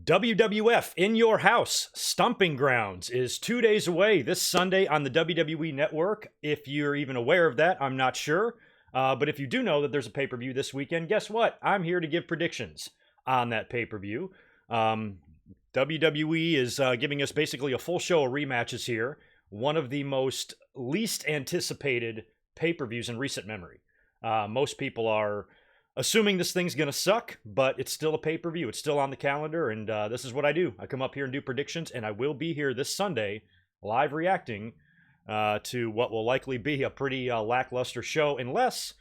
WWF in your house, Stomping Grounds, is 2 days away this Sunday on the WWE Network. If you're even aware of that, I'm not sure. But if you do know that there's a pay-per-view this weekend, guess what? I'm here to give predictions on that pay-per-view. WWE is giving us basically a full show of rematches here. One of the most least anticipated pay-per-views in recent memory. Most people are assuming this thing's going to suck, but it's still a pay-per-view. It's still on the calendar, and this is what I do. I come up here and do predictions, and I will be here this Sunday live reacting to what will likely be a pretty lackluster show, unless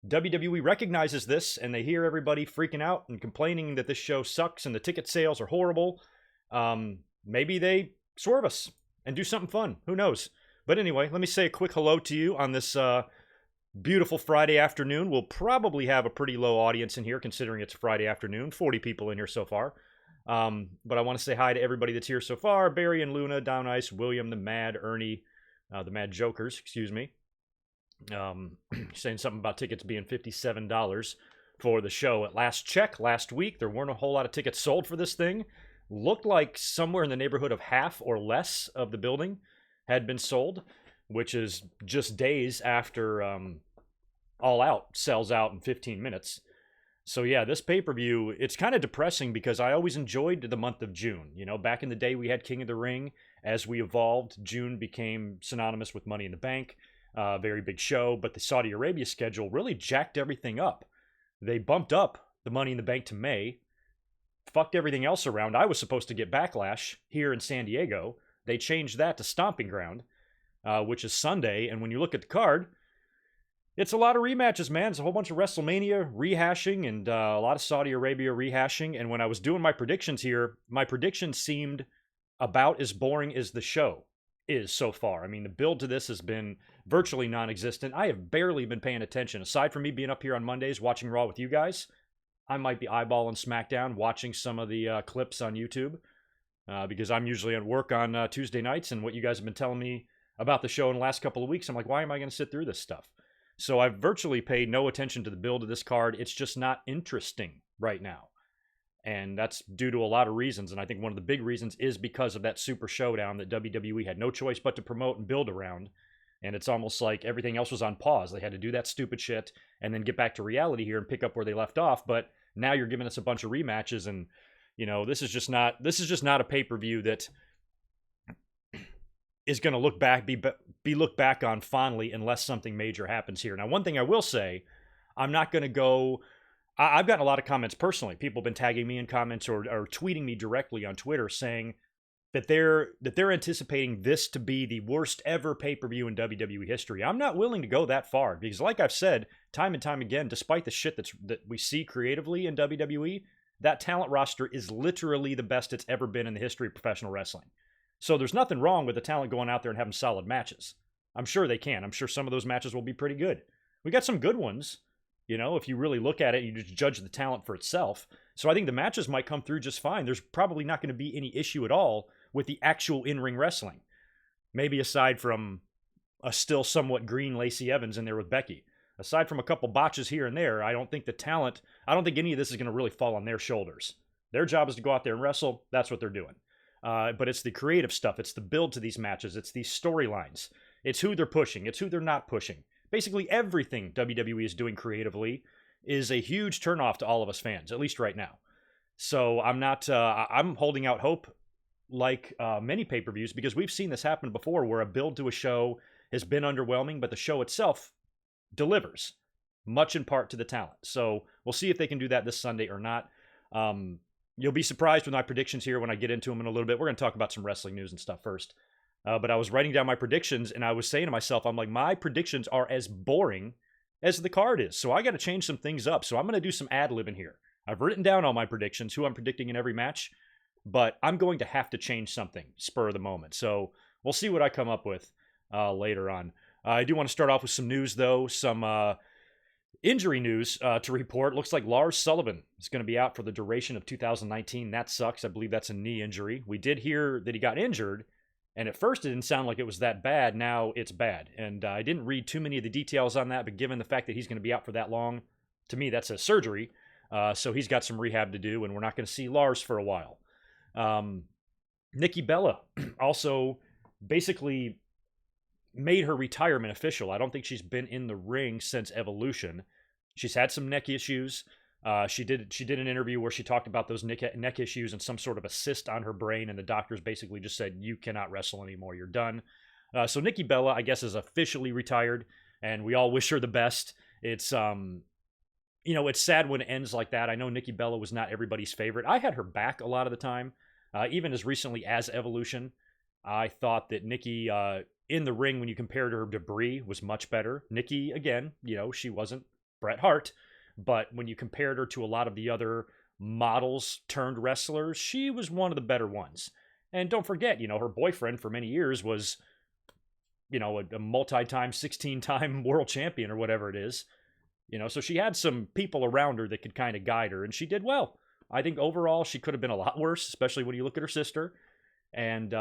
WWE recognizes this and they hear everybody freaking out and complaining that this show sucks and the ticket sales are horrible. Maybe they swerve us and do something fun. Who knows? But anyway, let me say a quick hello to you on this beautiful Friday afternoon. We'll probably have a pretty low audience in here considering it's Friday afternoon. 40 people in here so far. But I want to say hi to everybody that's here so far. Barry and Luna, Down Ice, William, the Mad, Ernie, the Mad Jokers, excuse me. Saying something about tickets being $57 for the show. At last check, last week, there weren't a whole lot of tickets sold for this thing. Looked like somewhere in the neighborhood of half or less of the building had been sold, which is just days after All Out sells out in 15 minutes. So yeah, this pay-per-view, it's kind of depressing because I always enjoyed the month of June. You know, back in the day we had King of the Ring. As we evolved, June became synonymous with Money in the Bank. Very big show, but the Saudi Arabia schedule really jacked everything up. They bumped up the Money in the Bank to May, fucked everything else around. I was supposed to get Backlash here in San Diego. They changed that to Stomping Ground, which is Sunday, and when you look at the card, it's a lot of rematches, man. It's a whole bunch of WrestleMania rehashing and a lot of Saudi Arabia rehashing. And when I was doing my predictions here, my predictions seemed about as boring as the show is so far. I mean, the build to this has been virtually non-existent. I have barely been paying attention. Aside from me being up here on Mondays watching Raw with you guys, I might be eyeballing SmackDown, watching some of the clips on YouTube, because I'm usually at work on Tuesday nights, and what you guys have been telling me about the show in the last couple of weeks, I'm like, why am I going to sit through this stuff? So I've virtually paid no attention to the build of this card. It's just not interesting right now. And that's due to a lot of reasons. And I think one of the big reasons is because of that Super Showdown that WWE had no choice but to promote and build around. And it's almost like everything else was on pause. They had to do that stupid shit and then get back to reality here and pick up where they left off. But now you're giving us a bunch of rematches, and you know, this is just not a pay-per-view that is going to be looked back on fondly unless something major happens here. Now, one thing I will say, I'm not going to go. I've gotten a lot of comments personally. People have been tagging me in comments or tweeting me directly on Twitter saying that they're anticipating this to be the worst ever pay-per-view in WWE history. I'm not willing to go that far because, like I've said time and time again, despite the shit that we see creatively in WWE, that talent roster is literally the best it's ever been in the history of professional wrestling. So there's nothing wrong with the talent going out there and having solid matches. I'm sure they can. I'm sure some of those matches will be pretty good. We got some good ones. You know, if you really look at it, you just judge the talent for itself. So I think the matches might come through just fine. There's probably not going to be any issue at all with the actual in-ring wrestling. Maybe aside from a still somewhat green Lacey Evans in there with Becky. Aside from a couple botches here and there, I don't think any of this is going to really fall on their shoulders. Their job is to go out there and wrestle. That's what they're doing. But it's the creative stuff. It's the build to these matches. It's these storylines. It's who they're pushing. It's who they're not pushing. Basically everything WWE is doing creatively is a huge turnoff to all of us fans, at least right now. So I'm holding out hope like many pay-per-views, because we've seen this happen before where a build to a show has been underwhelming, but the show itself delivers, much in part to the talent. So we'll see if they can do that this Sunday or not. You'll be surprised with my predictions here when I get into them in a little bit. We're going to talk about some wrestling news and stuff first. But I was writing down my predictions, and I was saying to myself, I'm like, my predictions are as boring as the card is. So I got to change some things up. So I'm going to do some ad-libbing here. I've written down all my predictions, who I'm predicting in every match, but I'm going to have to change something spur of the moment. So we'll see what I come up with later on. I do want to start off with some news, though. Some injury news to report. Looks like Lars Sullivan is going to be out for the duration of 2019. That sucks. I believe that's a knee injury. We did hear that he got injured, and at first it didn't sound like it was that bad. Now it's bad. And I didn't read too many of the details on that, but given the fact that he's going to be out for that long, to me that's a surgery. So he's got some rehab to do, and we're not going to see Lars for a while. Um, Nikki Bella also basically made her retirement official. I don't think she's been in the ring since Evolution. She's had some neck issues. She did an interview where she talked about those neck issues and some sort of a cyst on her brain, and the doctors basically just said, you cannot wrestle anymore. You're done. So Nikki Bella, I guess, is officially retired, and we all wish her the best. It's it's sad when it ends like that. I know Nikki Bella was not everybody's favorite. I had her back a lot of the time, even as recently as Evolution. I thought that Nikki in the ring, when you compared her to Brie, was much better. Nikki, again, she wasn't Bret Hart, but when you compared her to a lot of the other models turned wrestlers, she was one of the better ones. And don't forget, her boyfriend for many years was, a multi-time, 16-time world champion or whatever it is. So she had some people around her that could kind of guide her, and she did well. I think overall she could have been a lot worse, especially when you look at her sister. And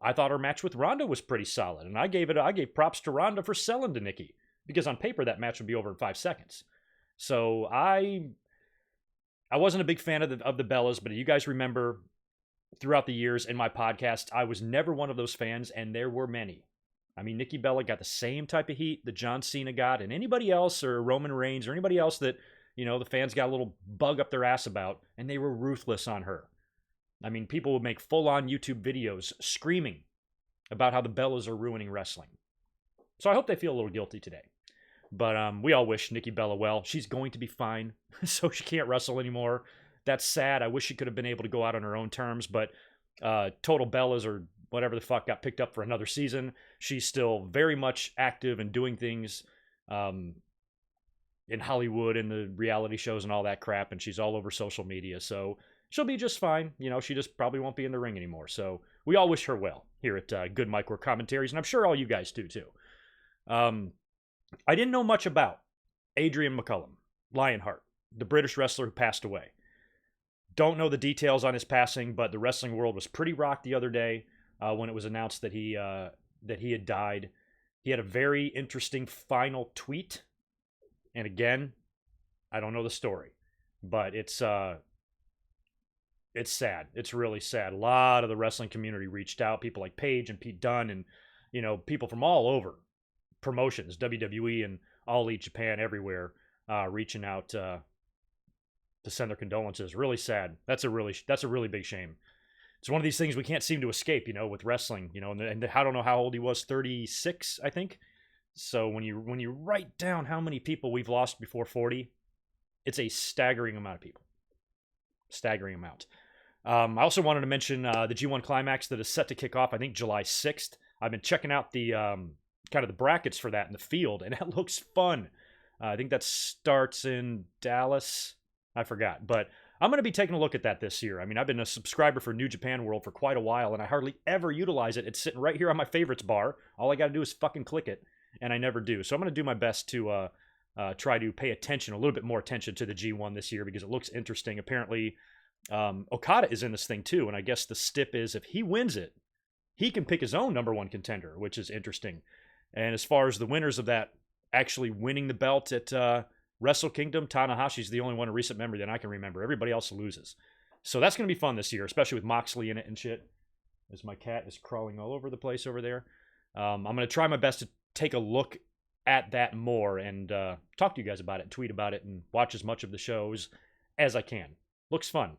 I thought her match with Ronda was pretty solid, and I gave props to Ronda for selling to Nikki, because on paper that match would be over in 5 seconds. So I wasn't a big fan of the Bellas, but you guys remember throughout the years in my podcast, I was never one of those fans, and there were many. I mean, Nikki Bella got the same type of heat that John Cena got, and anybody else, or Roman Reigns, or anybody else that, the fans got a little bug up their ass about, and they were ruthless on her. I mean, people would make full-on YouTube videos screaming about how the Bellas are ruining wrestling. So I hope they feel a little guilty today. But we all wish Nikki Bella well. She's going to be fine, so she can't wrestle anymore. That's sad. I wish she could have been able to go out on her own terms, but Total Bellas or whatever the fuck got picked up for another season. She's still very much active and doing things in Hollywood and the reality shows and all that crap, and she's all over social media, so she'll be just fine. She just probably won't be in the ring anymore. So we all wish her well here at GoodMicWork Commentaries, and I'm sure all you guys do too. I didn't know much about Adrian McCullum, Lionheart, the British wrestler who passed away. Don't know the details on his passing, but the wrestling world was pretty rocked the other day when it was announced that he had died. He had a very interesting final tweet, and again, I don't know the story, but it's sad. It's really sad. A lot of the wrestling community reached out. People like Paige and Pete Dunne, and people from all over promotions, WWE and All Elite Japan, everywhere, reaching out to send their condolences. Really sad. That's a really big shame. It's one of these things we can't seem to escape, with wrestling, and I don't know how old he was, 36, I think. So when you write down how many people we've lost before 40, it's a staggering amount of people. Staggering amount. I also wanted to mention the G1 Climax that is set to kick off, I think, July 6th. I've been checking out the kind of the brackets for that in the field, and that looks fun. I think that starts in Dallas. I forgot, but I'm going to be taking a look at that this year. I mean, I've been a subscriber for New Japan World for quite a while, and I hardly ever utilize it. It's sitting right here on my favorites bar. All I got to do is fucking click it, and I never do. So I'm going to do my best to try to pay attention, a little bit more attention to the G1 this year, because it looks interesting. Apparently, Okada is in this thing too, and I guess the stip is if he wins it, he can pick his own number one contender, which is interesting. And as far as the winners of that actually winning the belt at Wrestle Kingdom, Tanahashi's the only one, a recent memory that I can remember. Everybody else loses. So that's going to be fun this year, especially with Moxley in it and shit. As my cat is crawling all over the place over there. I'm going to try my best to take a look at that more and talk to you guys about it, tweet about it, and watch as much of the shows as I can. Looks fun.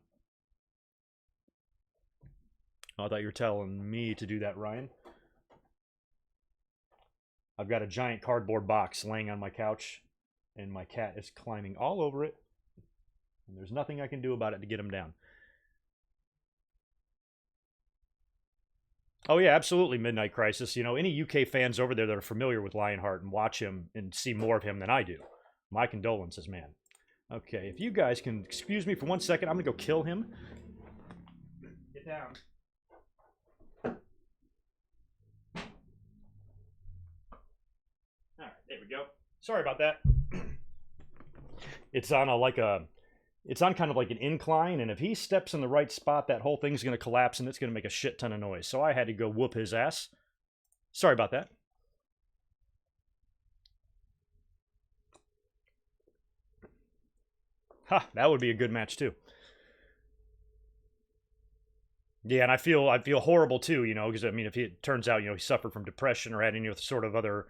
Oh, I thought you were telling me to do that, Ryan. I've got a giant cardboard box laying on my couch, and my cat is climbing all over it, and there's nothing I can do about it to get him down. Oh yeah, absolutely, Midnight Crisis. Any UK fans over there that are familiar with Lionheart and watch him and see more of him than I do, my condolences, man. Okay, if you guys can excuse me for 1 second, I'm gonna go kill him. Get down. All right, there we go. Sorry about that. It's on it's on kind of like an incline, and if he steps in the right spot, that whole thing's going to collapse, and it's going to make a shit ton of noise. So I had to go whoop his ass. Sorry about that. Ha, that would be a good match, too. Yeah, and I feel horrible too, because I mean, if it turns out he suffered from depression or had any sort of other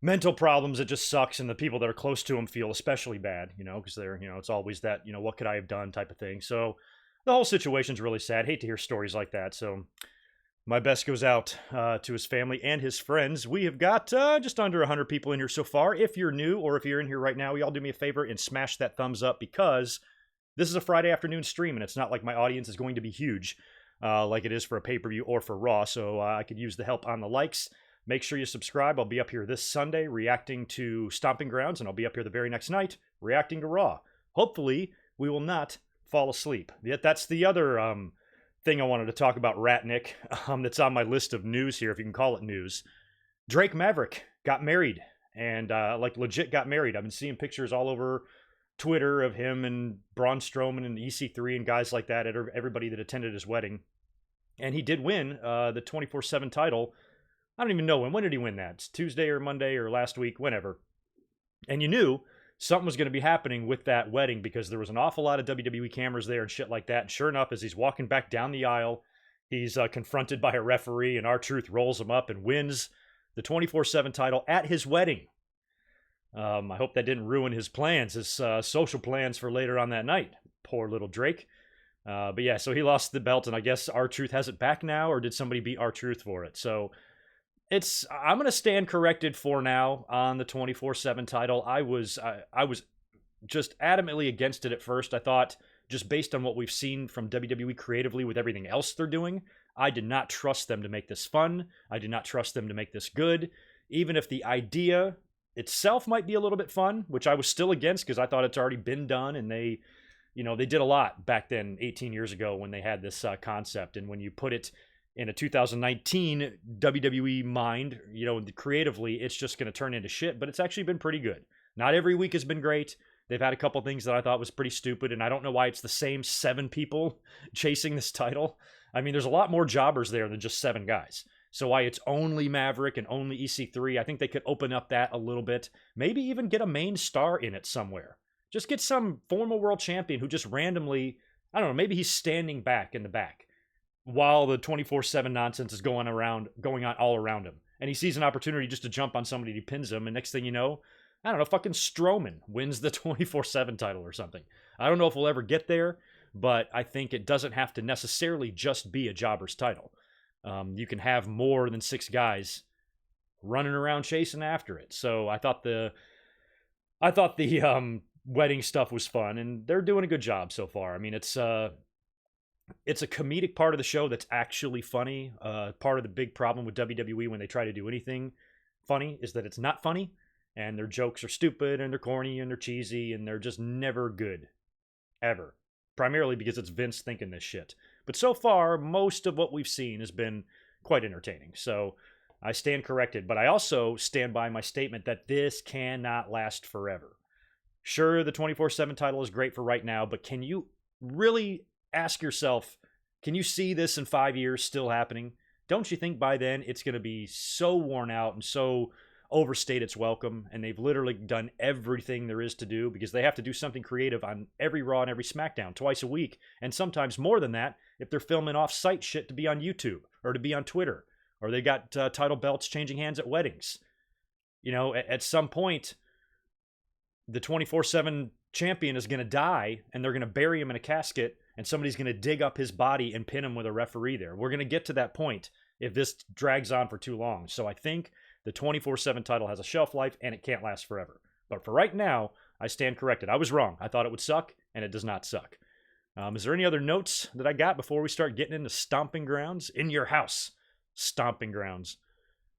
mental problems, it just sucks, and the people that are close to him feel especially bad, because they're it's always that what could I have done type of thing. So the whole situation's really sad. Hate to hear stories like that. So my best goes out to his family and his friends. We have got just under 100 people in here so far. If you're new or if you're in here right now, y'all do me a favor and smash that thumbs up, because this is a Friday afternoon stream, and it's not like my audience is going to be huge like it is for a pay-per-view or for Raw, so I could use the help on the likes. Make sure you subscribe. I'll be up here this Sunday reacting to Stomping Grounds, and I'll be up here the very next night reacting to Raw. Hopefully, we will not fall asleep. Yet that's the other thing I wanted to talk about, Ratnick, that's on my list of news here, if you can call it news. Drake Maverick got married, and like legit got married. I've been seeing pictures all over Twitter of him and Braun Strowman and EC3 and guys like that, everybody that attended his wedding. And he did win the 24/7 title. I don't even know when. When did he win that? It's Tuesday or Monday or last week, whenever. And you knew something was going to be happening with that wedding, because there was an awful lot of WWE cameras there and shit like that. And sure enough, as he's walking back down the aisle, he's confronted by a referee, and R-Truth rolls him up and wins the 24/7 title at his wedding. I hope that didn't ruin his plans, his social plans for later on that night. Poor little Drake. But yeah, so he lost the belt, and I guess R-Truth has it back now, or did somebody beat R-Truth for it? So I'm going to stand corrected for now on the 24/7 title. I was just adamantly against it at first. I thought, just based on what we've seen from WWE creatively with everything else they're doing, I did not trust them to make this fun. I did not trust them to make this good. Even if the idea itself might be a little bit fun, which I was still against, because I thought it's already been done, and they did a lot back then, 18 years ago, when they had this concept. And when you put it in a 2019 WWE mind, creatively, it's just going to turn into shit, but it's actually been pretty good. Not every week has been great. They've had a couple things that I thought was pretty stupid, and I don't know why it's the same 7 people chasing this title. I mean, there's a lot more jobbers there than just 7 guys. So why it's only Maverick and only EC3, I think they could open up that a little bit. Maybe even get a main star in it somewhere. Just get some former world champion who just randomly, I don't know, maybe he's standing back in the back while the 24/7 nonsense is going on all around him. And he sees an opportunity just to jump on somebody, he pins him, and next thing you know, I don't know, fucking Strowman wins the 24/7 title or something. I don't know if we'll ever get there, but I think it doesn't have to necessarily just be a jobber's title. You can have more than 6 guys running around chasing after it. So I thought the wedding stuff was fun, and they're doing a good job so far. I mean, it's a comedic part of the show that's actually funny. Part of the big problem with WWE when they try to do anything funny is that it's not funny, and their jokes are stupid, and they're corny, and they're cheesy, and they're just never good. Ever. Primarily because it's Vince thinking this shit. But so far, most of what we've seen has been quite entertaining. So I stand corrected, but I also stand by my statement that this cannot last forever. Sure, the 24/7 title is great for right now, but can you really ask yourself, can you see this in 5 years still happening? Don't you think by then it's going to be so worn out and so overstayed its welcome, and they've literally done everything there is to do, because they have to do something creative on every Raw and every SmackDown twice a week, and sometimes more than that if they're filming off-site shit to be on YouTube or to be on Twitter, or they got title belts changing hands at weddings. At some point, the 24/7 champion is going to die, and they're going to bury him in a casket, and somebody's going to dig up his body and pin him with a referee there. We're going to get to that point if this drags on for too long. So I think the 24/7 title has a shelf life, and it can't last forever. But for right now, I stand corrected. I was wrong. I thought it would suck, and it does not suck. Is there any other notes that I got before we start getting into Stomping Grounds? In your house, Stomping Grounds.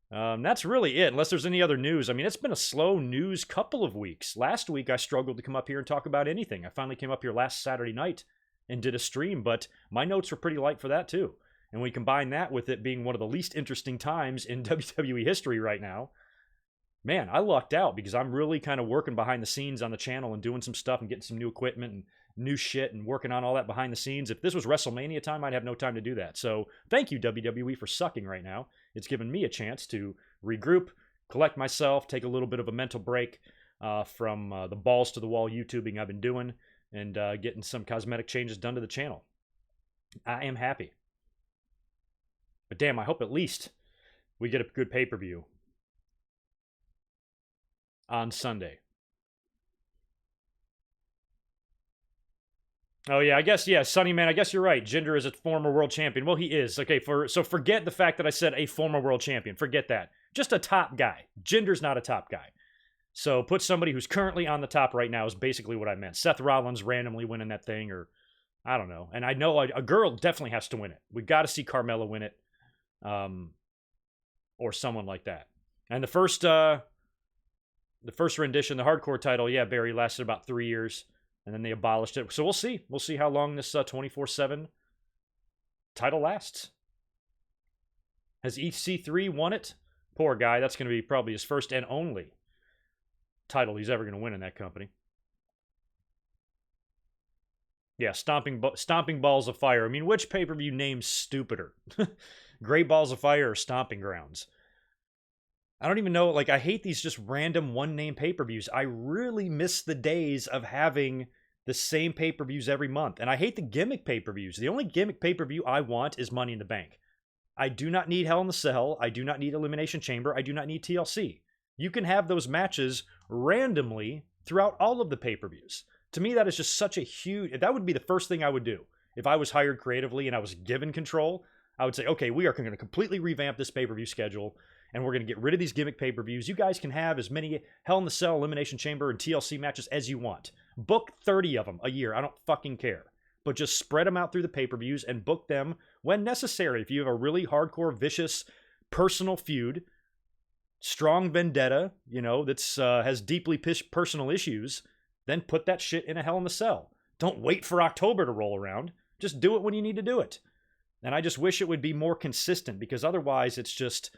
That's really it, unless there's any other news. I mean, it's been a slow news couple of weeks. Last week, I struggled to come up here and talk about anything. I finally came up here last Saturday night and did a stream, but my notes were pretty light for that too. And we combine that with it being one of the least interesting times in WWE history right now. Man, I lucked out, because I'm really kind of working behind the scenes on the channel and doing some stuff and getting some new equipment and new shit and working on all that behind the scenes. If this was WrestleMania time, I'd have no time to do that. So thank you, WWE, for sucking right now. It's given me a chance to regroup, collect myself, take a little bit of a mental break from the balls to the wall YouTubing I've been doing, and getting some cosmetic changes done to the channel. I am happy. But damn, I hope at least we get a good pay-per-view on Sunday. Oh yeah, I guess yeah, Sonny Man. I guess you're right. Jinder is a former world champion. Well, he is. Okay, so forget the fact that I said a former world champion. Forget that. Just a top guy. Jinder's not a top guy. So put somebody who's currently on the top right now is basically what I meant. Seth Rollins randomly winning that thing, or I don't know. And I know a girl definitely has to win it. We got to see Carmella win it, or someone like that. And the first rendition, the hardcore title, yeah, Barry, lasted about 3 years. And then they abolished it. So we'll see. We'll see how long this 24/7 title lasts. Has EC3 won it? Poor guy. That's going to be probably his first and only title he's ever going to win in that company. Yeah, Stomping Balls of Fire. I mean, which pay-per-view name's stupider? Great Balls of Fire or Stomping Grounds? I don't even know. Like, I hate these just random one-name pay-per-views. I really miss the days of having the same pay-per-views every month. And I hate the gimmick pay-per-views. The only gimmick pay-per-view I want is Money in the Bank. I do not need Hell in the Cell. I do not need Elimination Chamber. I do not need TLC. You can have those matches randomly throughout all of the pay-per-views. To me, that is just such a huge... That would be the first thing I would do. If I was hired creatively and I was given control, I would say, okay, we are going to completely revamp this pay-per-view schedule, and we're going to get rid of these gimmick pay-per-views. You guys can have as many Hell in the Cell, Elimination Chamber, and TLC matches as you want. Book 30 of them a year. I don't fucking care. But just spread them out through the pay-per-views and book them when necessary. If you have a really hardcore, vicious, personal feud, strong vendetta, that's has deeply personal issues, then put that shit in a Hell in the Cell. Don't wait for October to roll around. Just do it when you need to do it. And I just wish it would be more consistent, because otherwise it's just...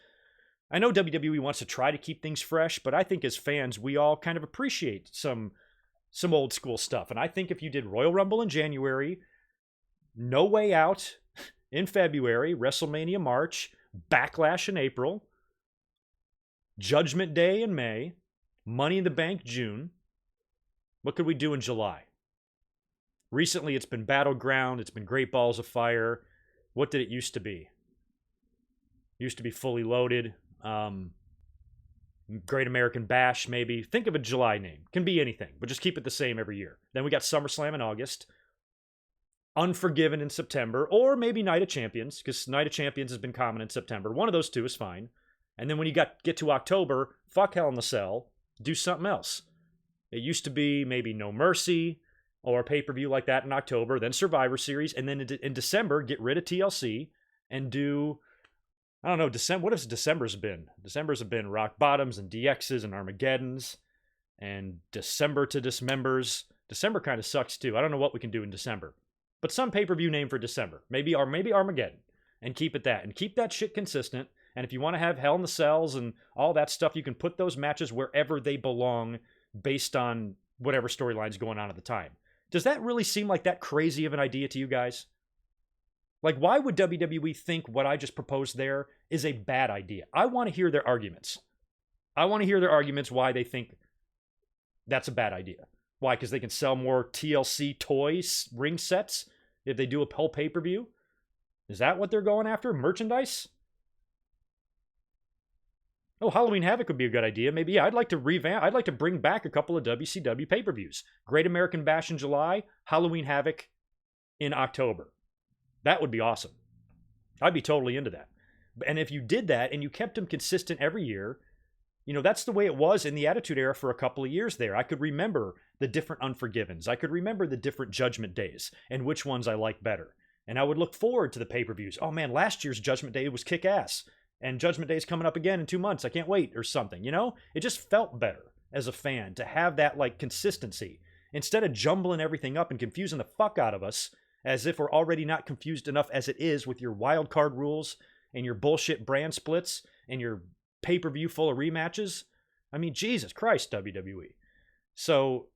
I know WWE wants to try to keep things fresh, but I think as fans, we all kind of appreciate some old school stuff. And I think if you did Royal Rumble in January, No Way Out in February, WrestleMania March, Backlash in April, Judgment Day in May, Money in the Bank June, what could we do in July? Recently, it's been Battleground, it's been Great Balls of Fire. What did it used to be? It used to be Fully Loaded. Great American Bash, maybe. Think of a July name. Can be anything, but just keep it the same every year. Then we got SummerSlam in August. Unforgiven in September, or maybe Night of Champions, because Night of Champions has been common in September. One of those two is fine. And then when you get to October, fuck Hell in the Cell, do something else. It used to be maybe No Mercy, or a pay-per-view like that in October, then Survivor Series, and then in December, get rid of TLC and do... I don't know, what has December's been? December's have been Rock Bottoms and DXs and Armageddons and December to Dismembers. December kind of sucks too. I don't know what we can do in December. But some pay-per-view name for December. Maybe Armageddon. And keep it that. And keep that shit consistent. And if you want to have Hell in the Cells and all that stuff, you can put those matches wherever they belong based on whatever storyline's going on at the time. Does that really seem like that crazy of an idea to you guys? Like, why would WWE think what I just proposed there is a bad idea? I want to hear their arguments. I want to hear their arguments why they think that's a bad idea. Why? Because they can sell more TLC toys, ring sets, if they do a whole pay-per-view? Is that what they're going after? Merchandise? Oh, Halloween Havoc would be a good idea. Maybe, yeah, I'd like to bring back a couple of WCW pay-per-views. Great American Bash in July, Halloween Havoc in October. That would be awesome. I'd be totally into that. And if you did that and you kept them consistent every year, that's the way it was in the Attitude Era for a couple of years there. I could remember the different Unforgivens. I could remember the different Judgment Days and which ones I liked better. And I would look forward to the pay-per-views. Oh man, last year's Judgment Day was kick-ass. And Judgment Day is coming up again in 2 months. I can't wait, or something, It just felt better as a fan to have that, consistency. Instead of jumbling everything up and confusing the fuck out of us, as if we're already not confused enough as it is with your wild card rules and your bullshit brand splits and your pay-per-view full of rematches. I mean, Jesus Christ, WWE. So,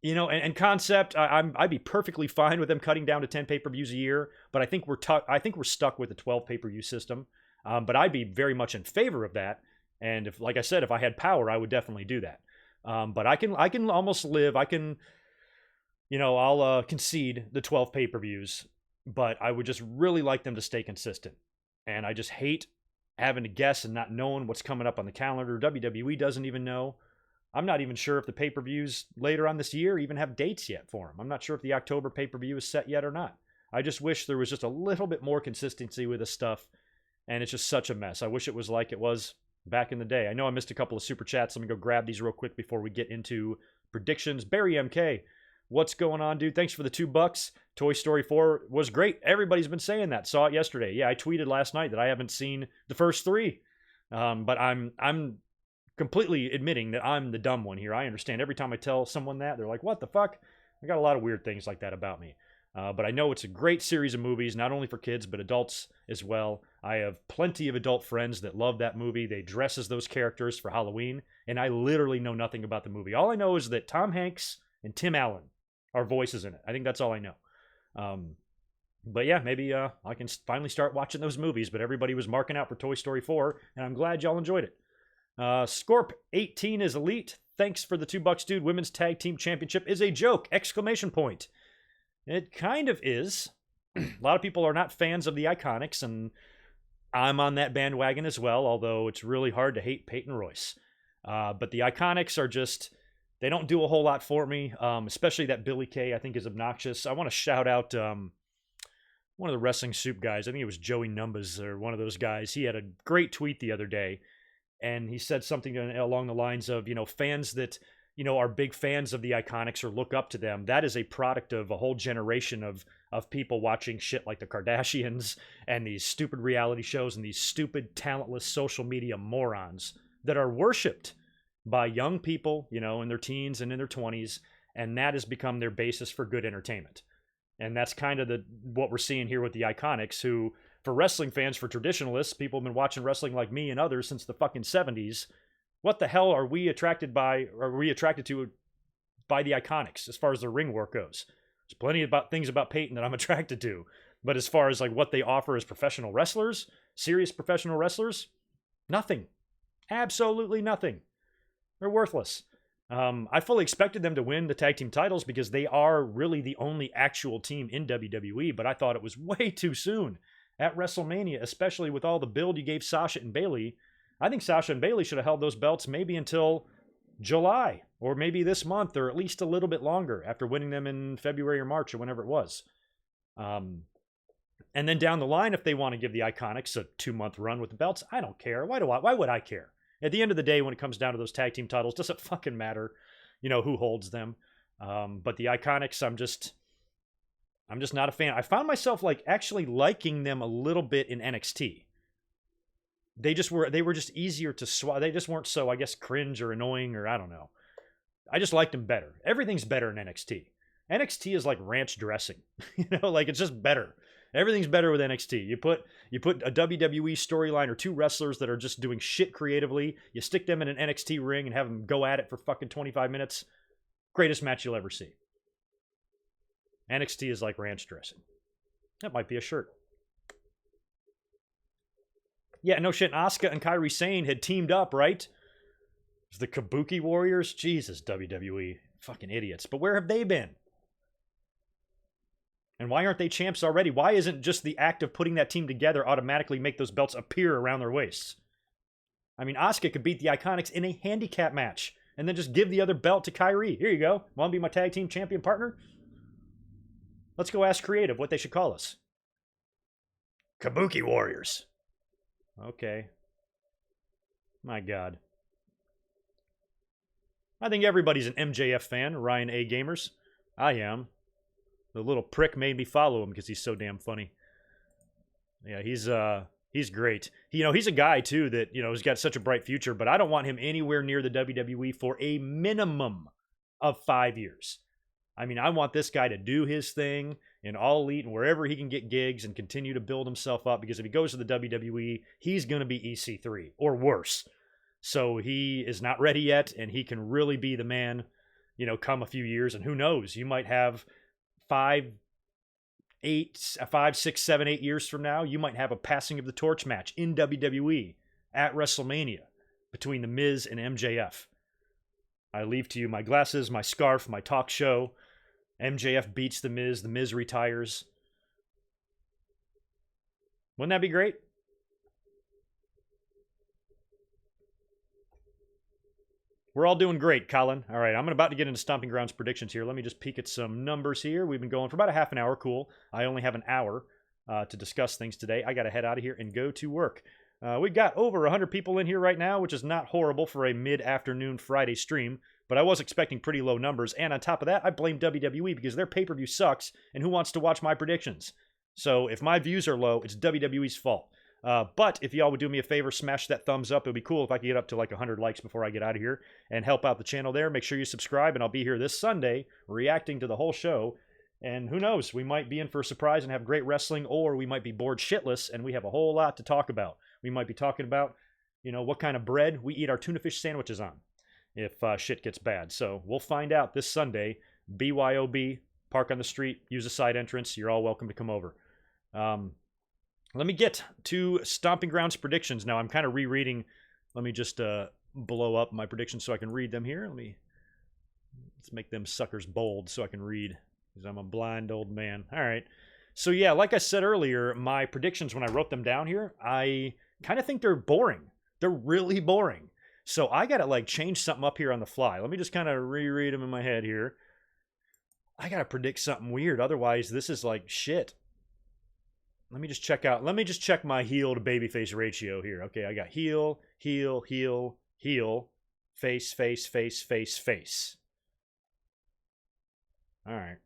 and concept, I'd be perfectly fine with them cutting down to 10 pay-per-views a year, but I think we're stuck with the 12 pay-per-view system. But I'd be very much in favor of that. And if, like I said, if I had power, I would definitely do that. But I can almost live. I'll concede the 12 pay-per-views, but I would just really like them to stay consistent. And I just hate having to guess and not knowing what's coming up on the calendar. WWE doesn't even know. I'm not even sure if the pay-per-views later on this year even have dates yet for them. I'm not sure if the October pay-per-view is set yet or not. I just wish there was just a little bit more consistency with this stuff, and it's just such a mess. I wish it was like it was back in the day. I know I missed a couple of super chats. Let me go grab these real quick before we get into predictions. Barry MK, what's going on, dude? Thanks for the $2. Toy Story 4 was great. Everybody's been saying that. Saw it yesterday. Yeah, I tweeted last night that I haven't seen the first 3. But I'm completely admitting that I'm the dumb one here. I understand every time I tell someone that, they're like, what the fuck? I got a lot of weird things like that about me. But I know it's a great series of movies, not only for kids, but adults as well. I have plenty of adult friends that love that movie. They dress as those characters for Halloween, and I literally know nothing about the movie. All I know is that Tom Hanks and Tim Allen are voices in it. I think that's all I know. But yeah, maybe I can finally start watching those movies, but everybody was marking out for Toy Story 4, and I'm glad y'all enjoyed it. Scorp18 is elite. Thanks for the $2, dude. Women's Tag Team Championship is a joke! Exclamation point. It kind of is. A lot of people are not fans of the Iconics, and I'm on that bandwagon as well, although it's really hard to hate Peyton Royce. But the Iconics are just, they don't do a whole lot for me, especially that Billy Kay I think is obnoxious. I want to shout out one of the Wrestling Soup guys. I think it was Joey Numbers or one of those guys. He had a great tweet the other day, and he said something along the lines of, fans that are big fans of the Iconics or look up to them, that is a product of a whole generation of people watching shit like the Kardashians and these stupid reality shows and these stupid, talentless social media morons that are worshipped by young people, in their teens and in their 20s, and that has become their basis for good entertainment. And that's kind of what we're seeing here with the Iconics, who, for wrestling fans, for traditionalists, people have been watching wrestling like me and others since the fucking 70s. What the hell are we attracted to by the Iconics as far as their ring work goes? There's plenty about things about Peyton that I'm attracted to, but as far as like what they offer as professional wrestlers, serious professional wrestlers, nothing. Absolutely nothing. They're worthless. I fully expected them to win the tag team titles because they are really the only actual team in WWE, but I thought it was way too soon at WrestleMania, especially with all the build you gave Sasha and Bayley. I think Sasha and Bayley should have held those belts maybe until July, or maybe this month, or at least a little bit longer after winning them in February or March or whenever it was. And then down the line, if they want to give the Iconics a 2-month run with the belts, I don't care. Why would I care? At the end of the day, when it comes down to those tag team titles, does it fucking matter, who holds them? But the Iconics, I'm just not a fan. I found myself actually liking them a little bit in NXT. They were just easier to swat. They just weren't so, I guess, cringe or annoying, or I don't know. I just liked them better. Everything's better in NXT. NXT is like ranch dressing. It's just better. Everything's better with NXT. You put a WWE storyline or 2 wrestlers that are just doing shit creatively. You stick them in an NXT ring and have them go at it for fucking 25 minutes. Greatest match you'll ever see. NXT is like ranch dressing. That might be a shirt. Yeah, no shit. Asuka and Kairi Sane had teamed up, right? The Kabuki Warriors? Jesus, WWE. Fucking idiots. But where have they been? And why aren't they champs already? Why isn't just the act of putting that team together automatically make those belts appear around their waists? I mean, Asuka could beat the Iconics in a handicap match and then just give the other belt to Kairi. Here you go. Want to be my tag team champion partner? Let's go ask Creative what they should call us. Kabuki Warriors. Okay. My God. I think everybody's an MJF fan, Ryan A. Gamers. I am. The little prick made me follow him because he's so damn funny. Yeah, he's great. He's a guy, too, that, has got such a bright future, but I don't want him anywhere near the WWE for a minimum of 5 years. I mean, I want this guy to do his thing in All Elite and wherever he can get gigs and continue to build himself up, because if he goes to the WWE, he's going to be EC3 or worse. So he is not ready yet, and he can really be the man, come a few years. And who knows, you might have 5, 6, 7, 8 years from now, you might have a passing of the torch match in WWE at WrestleMania between The Miz and MJF. I leave to you my glasses, my scarf, my talk show. MJF beats The Miz retires. Wouldn't that be great? We're all doing great, Colin. All right, I'm about to get into Stomping Grounds predictions here. Let me just peek at some numbers here. We've been going for about a half an hour. Cool. I only have an hour to discuss things today. I got to head out of here and go to work. We've got over 100 people in here right now, which is not horrible for a mid-afternoon Friday stream, but I was expecting pretty low numbers. And on top of that, I blame WWE because their pay-per-view sucks, and who wants to watch my predictions? So if my views are low, it's WWE's fault. But if y'all would do me a favor, smash that thumbs up. It would be cool if I could get up to like 100 likes before I get out of here and help out the channel there. Make sure you subscribe, and I'll be here this Sunday reacting to the whole show. And who knows, we might be in for a surprise and have great wrestling, or we might be bored shitless and we have a whole lot to talk about. We might be talking about, you know, what kind of bread we eat our tuna fish sandwiches on if shit gets bad. So we'll find out this Sunday. BYOB, park on the street, use a side entrance. You're all welcome to come over. Let me get to Stomping Grounds predictions. Now, I'm kind of rereading. Let me just blow up my predictions so I can read them here. Let's make them suckers bold so I can read, because I'm a blind old man. All right. So, yeah, like I said earlier, my predictions, when I wrote them down here, I kind of think they're boring. They're really boring. So I got to, like, change something up here on the fly. Let me just kind of reread them in my head here. I got to predict something weird. Otherwise, this is like shit. Let me just check my heel to babyface ratio here. Okay, I got heel, heel, heel, heel, face, face, face, face, face. All right.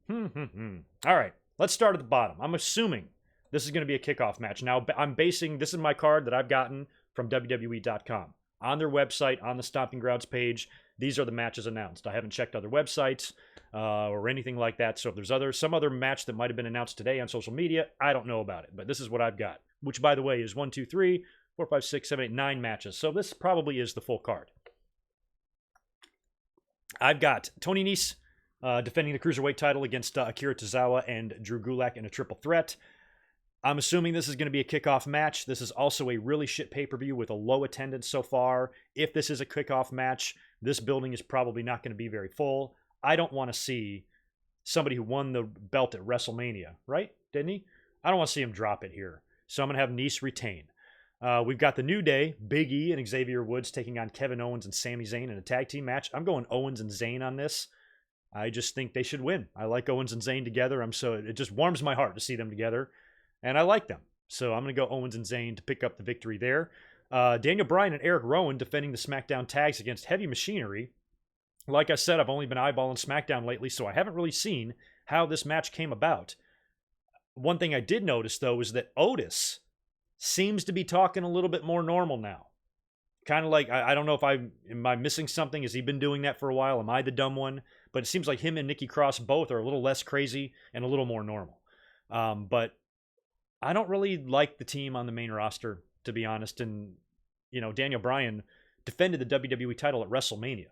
All right, let's start at the bottom. I'm assuming this is going to be a kickoff match. Now, this is my card that I've gotten from WWE.com. On their website, on the Stomping Grounds page, these are the matches announced. I haven't checked other websites or anything like that. So if there's some other match that might have been announced today on social media, I don't know about it. But this is what I've got, which, by the way, is 1, 2, 3, 4, 5, 6, 7, 8, 9 matches. So this probably is the full card. I've got Tony Nese defending the Cruiserweight title against Akira Tozawa and Drew Gulak in a triple threat. I'm assuming this is going to be a kickoff match. This is also a really shit pay-per-view with a low attendance so far. If this is a kickoff match, this building is probably not going to be very full. I don't want to see somebody who won the belt at WrestleMania, right? Didn't he? I don't want to see him drop it here. So I'm going to have Nese retain. We've got the New Day, Big E and Xavier Woods taking on Kevin Owens and Sami Zayn in a tag team match. I'm going Owens and Zayn on this. I just think they should win. I like Owens and Zayn together. It just warms my heart to see them together. And I like them. So I'm going to go Owens and Zayn to pick up the victory there. Daniel Bryan and Eric Rowan defending the SmackDown tags against Heavy Machinery. Like I said, I've only been eyeballing SmackDown lately, so I haven't really seen how this match came about. One thing I did notice, though, is that Otis seems to be talking a little bit more normal now. Kind of like, I don't know if am I missing something? Has he been doing that for a while? Am I the dumb one? But it seems like him and Nikki Cross both are a little less crazy and a little more normal. But I don't really like the team on the main roster, to be honest. And, you know, Daniel Bryan defended the WWE title at WrestleMania.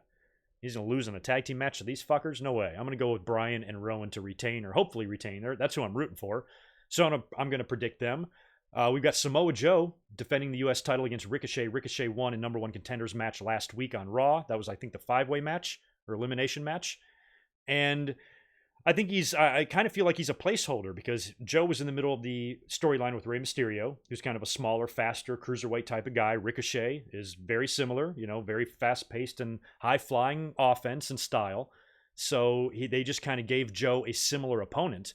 He's going to lose in a tag team match to these fuckers? No way. I'm going to go with Bryan and Rowan to retain, or hopefully retain. That's who I'm rooting for. So I'm going to predict them. We've got Samoa Joe defending the U.S. title against Ricochet. Ricochet won a number one contenders match last week on Raw. That was, I think, the 5-way match or elimination match. And I think I kind of feel like he's a placeholder because Joe was in the middle of the storyline with Rey Mysterio, who's kind of a smaller, faster, cruiserweight type of guy. Ricochet is very similar, you know, very fast-paced and high-flying offense and style. So they just kind of gave Joe a similar opponent.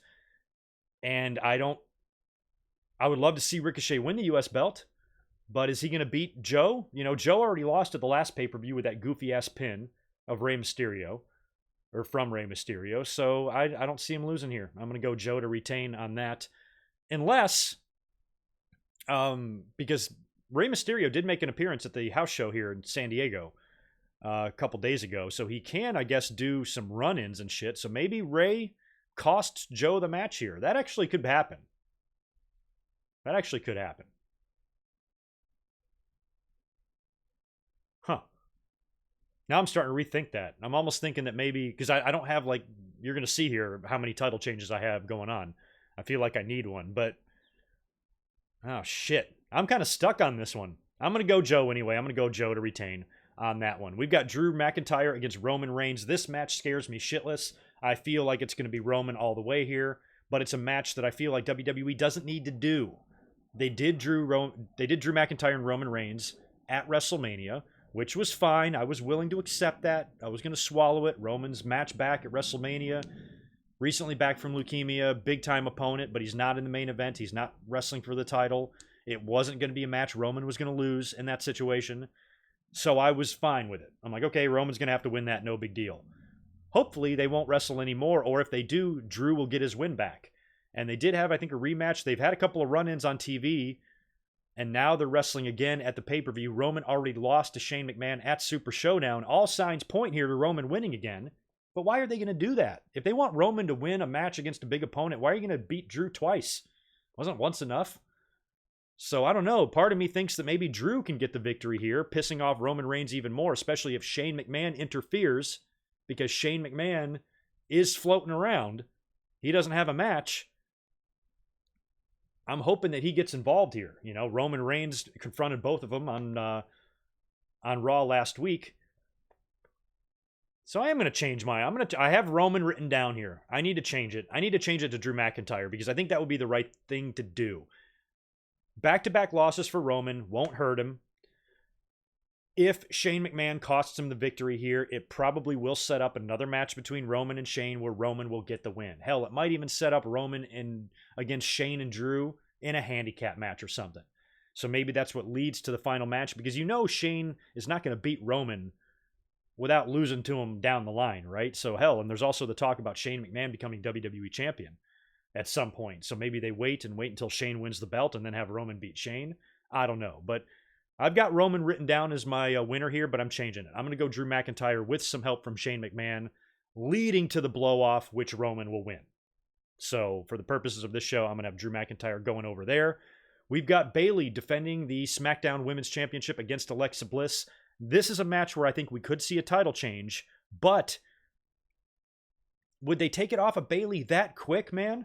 And I would love to see Ricochet win the U.S. belt, but is he going to beat Joe? You know, Joe already lost at the last pay-per-view with that goofy-ass pin of Rey Mysterio. Or from Rey Mysterio, so I don't see him losing here. I'm going to go Joe to retain on that. Unless, because Rey Mysterio did make an appearance at the house show here in San Diego a couple days ago, so he can, I guess, do some run-ins and shit. So maybe Rey costs Joe the match here. That actually could happen. That actually could happen. Huh. Now I'm starting to rethink that. I'm almost thinking that maybe, because I don't have, like, you're going to see here how many title changes I have going on. I feel like I need one, but, oh, shit. I'm kind of stuck on this one. I'm going to go Joe anyway. I'm going to go Joe to retain on that one. We've got Drew McIntyre against Roman Reigns. This match scares me shitless. I feel like it's going to be Roman all the way here, but it's a match that I feel like WWE doesn't need to do. They did Drew McIntyre and Roman Reigns at WrestleMania, which was fine. I was willing to accept that. I was going to swallow it. Roman's match back at WrestleMania, recently back from leukemia, big time opponent, but he's not in the main event. He's not wrestling for the title. It wasn't going to be a match Roman was going to lose in that situation. So I was fine with it. I'm like, okay, Roman's going to have to win that, no big deal. Hopefully they won't wrestle anymore, or if they do, Drew will get his win back. And they did have, I think, a rematch. They've had a couple of run-ins on TV, and now they're wrestling again at the pay-per-view. Roman already lost to Shane McMahon at Super Showdown. All signs point here to Roman winning again. But why are they going to do that? If they want Roman to win a match against a big opponent, why are you going to beat Drew twice? Wasn't once enough? So I don't know. Part of me thinks that maybe Drew can get the victory here, pissing off Roman Reigns even more, especially if Shane McMahon interferes, because Shane McMahon is floating around. He doesn't have a match. I'm hoping that he gets involved here. You know, Roman Reigns confronted both of them on Raw last week. So I am going to change I have Roman written down here. I need to change it. I need to change it to Drew McIntyre because I think that would be the right thing to do. Back-to-back losses for Roman won't hurt him. If Shane McMahon costs him the victory here, it probably will set up another match between Roman and Shane where Roman will get the win. Hell, it might even set up Roman against Shane and Drew in a handicap match or something. So maybe that's what leads to the final match because you know Shane is not going to beat Roman without losing to him down the line, right? So hell, and there's also the talk about Shane McMahon becoming WWE champion at some point. So maybe they wait until Shane wins the belt and then have Roman beat Shane. I don't know. But I've got Roman written down as my winner here, but I'm changing it. I'm going to go Drew McIntyre with some help from Shane McMahon, leading to the blow-off, which Roman will win. So for the purposes of this show, I'm going to have Drew McIntyre going over there. We've got Bayley defending the SmackDown Women's Championship against Alexa Bliss. This is a match where I think we could see a title change, but would they take it off of Bayley that quick, man?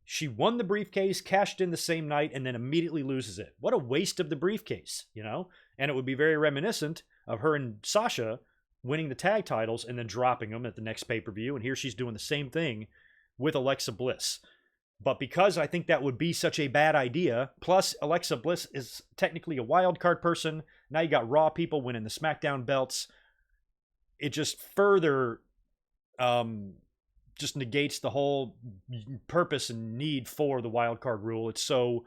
She won the briefcase, cashed in the same night, and then immediately loses it. What a waste of the briefcase, you know? And it would be very reminiscent of her and Sasha winning the tag titles and then dropping them at the next pay-per-view, and here she's doing the same thing with Alexa Bliss. But because I think that would be such a bad idea, plus Alexa Bliss is technically a wild card person, now you got Raw people winning the SmackDown belts, it just further just negates the whole purpose and need for the wild card rule. It's so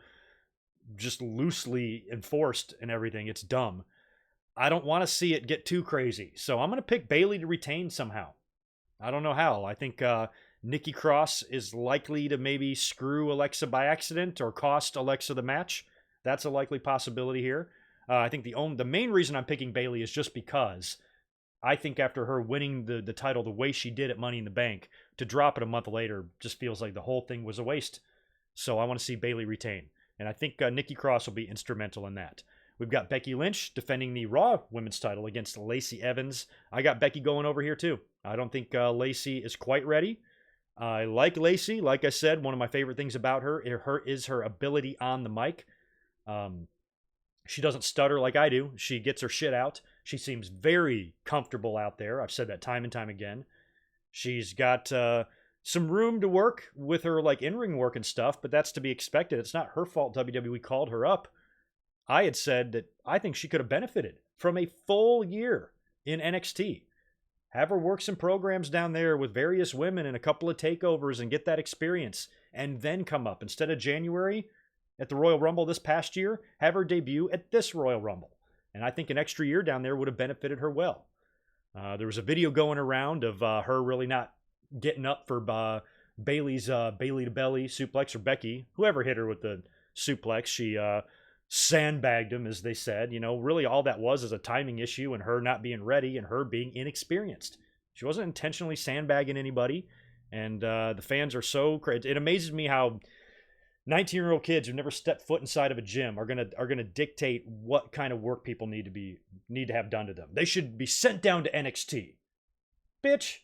just loosely enforced and everything. It's dumb. I don't want to see it get too crazy. So I'm going to pick Bayley to retain somehow. I don't know how. I think Nikki Cross is likely to maybe screw Alexa by accident or cost Alexa the match. That's a likely possibility here. I think the main reason I'm picking Bayley is just because I think after her winning the title the way she did at Money in the Bank, to drop it a month later just feels like the whole thing was a waste. So I want to see Bayley retain. And I think Nikki Cross will be instrumental in that. We've got Becky Lynch defending the Raw Women's title against Lacey Evans. I got Becky going over here too. I don't think Lacey is quite ready. I like Lacey. Like I said, one of my favorite things about her is her ability on the mic. She doesn't stutter like I do. She gets her shit out. She seems very comfortable out there. I've said that time and time again. She's got some room to work with her like in-ring work and stuff, but that's to be expected. It's not her fault WWE called her up. I had said that I think she could have benefited from a full year in NXT. Have her work some programs down there with various women and a couple of takeovers and get that experience, and then come up. Instead of January at the Royal Rumble this past year, have her debut at this Royal Rumble. And I think an extra year down there would have benefited her well. There was a video going around of her really not getting up for Bayley's Bayley to belly suplex, or Becky, whoever hit her with the suplex. She sandbagged him, as they said. You know, really all that was is a timing issue and her not being ready and her being inexperienced. She wasn't intentionally sandbagging anybody. And the fans are so crazy. It amazes me how 19-year-old kids who've never stepped foot inside of a gym are gonna dictate what kind of work people need to have done to them. They should be sent down to NXT. Bitch,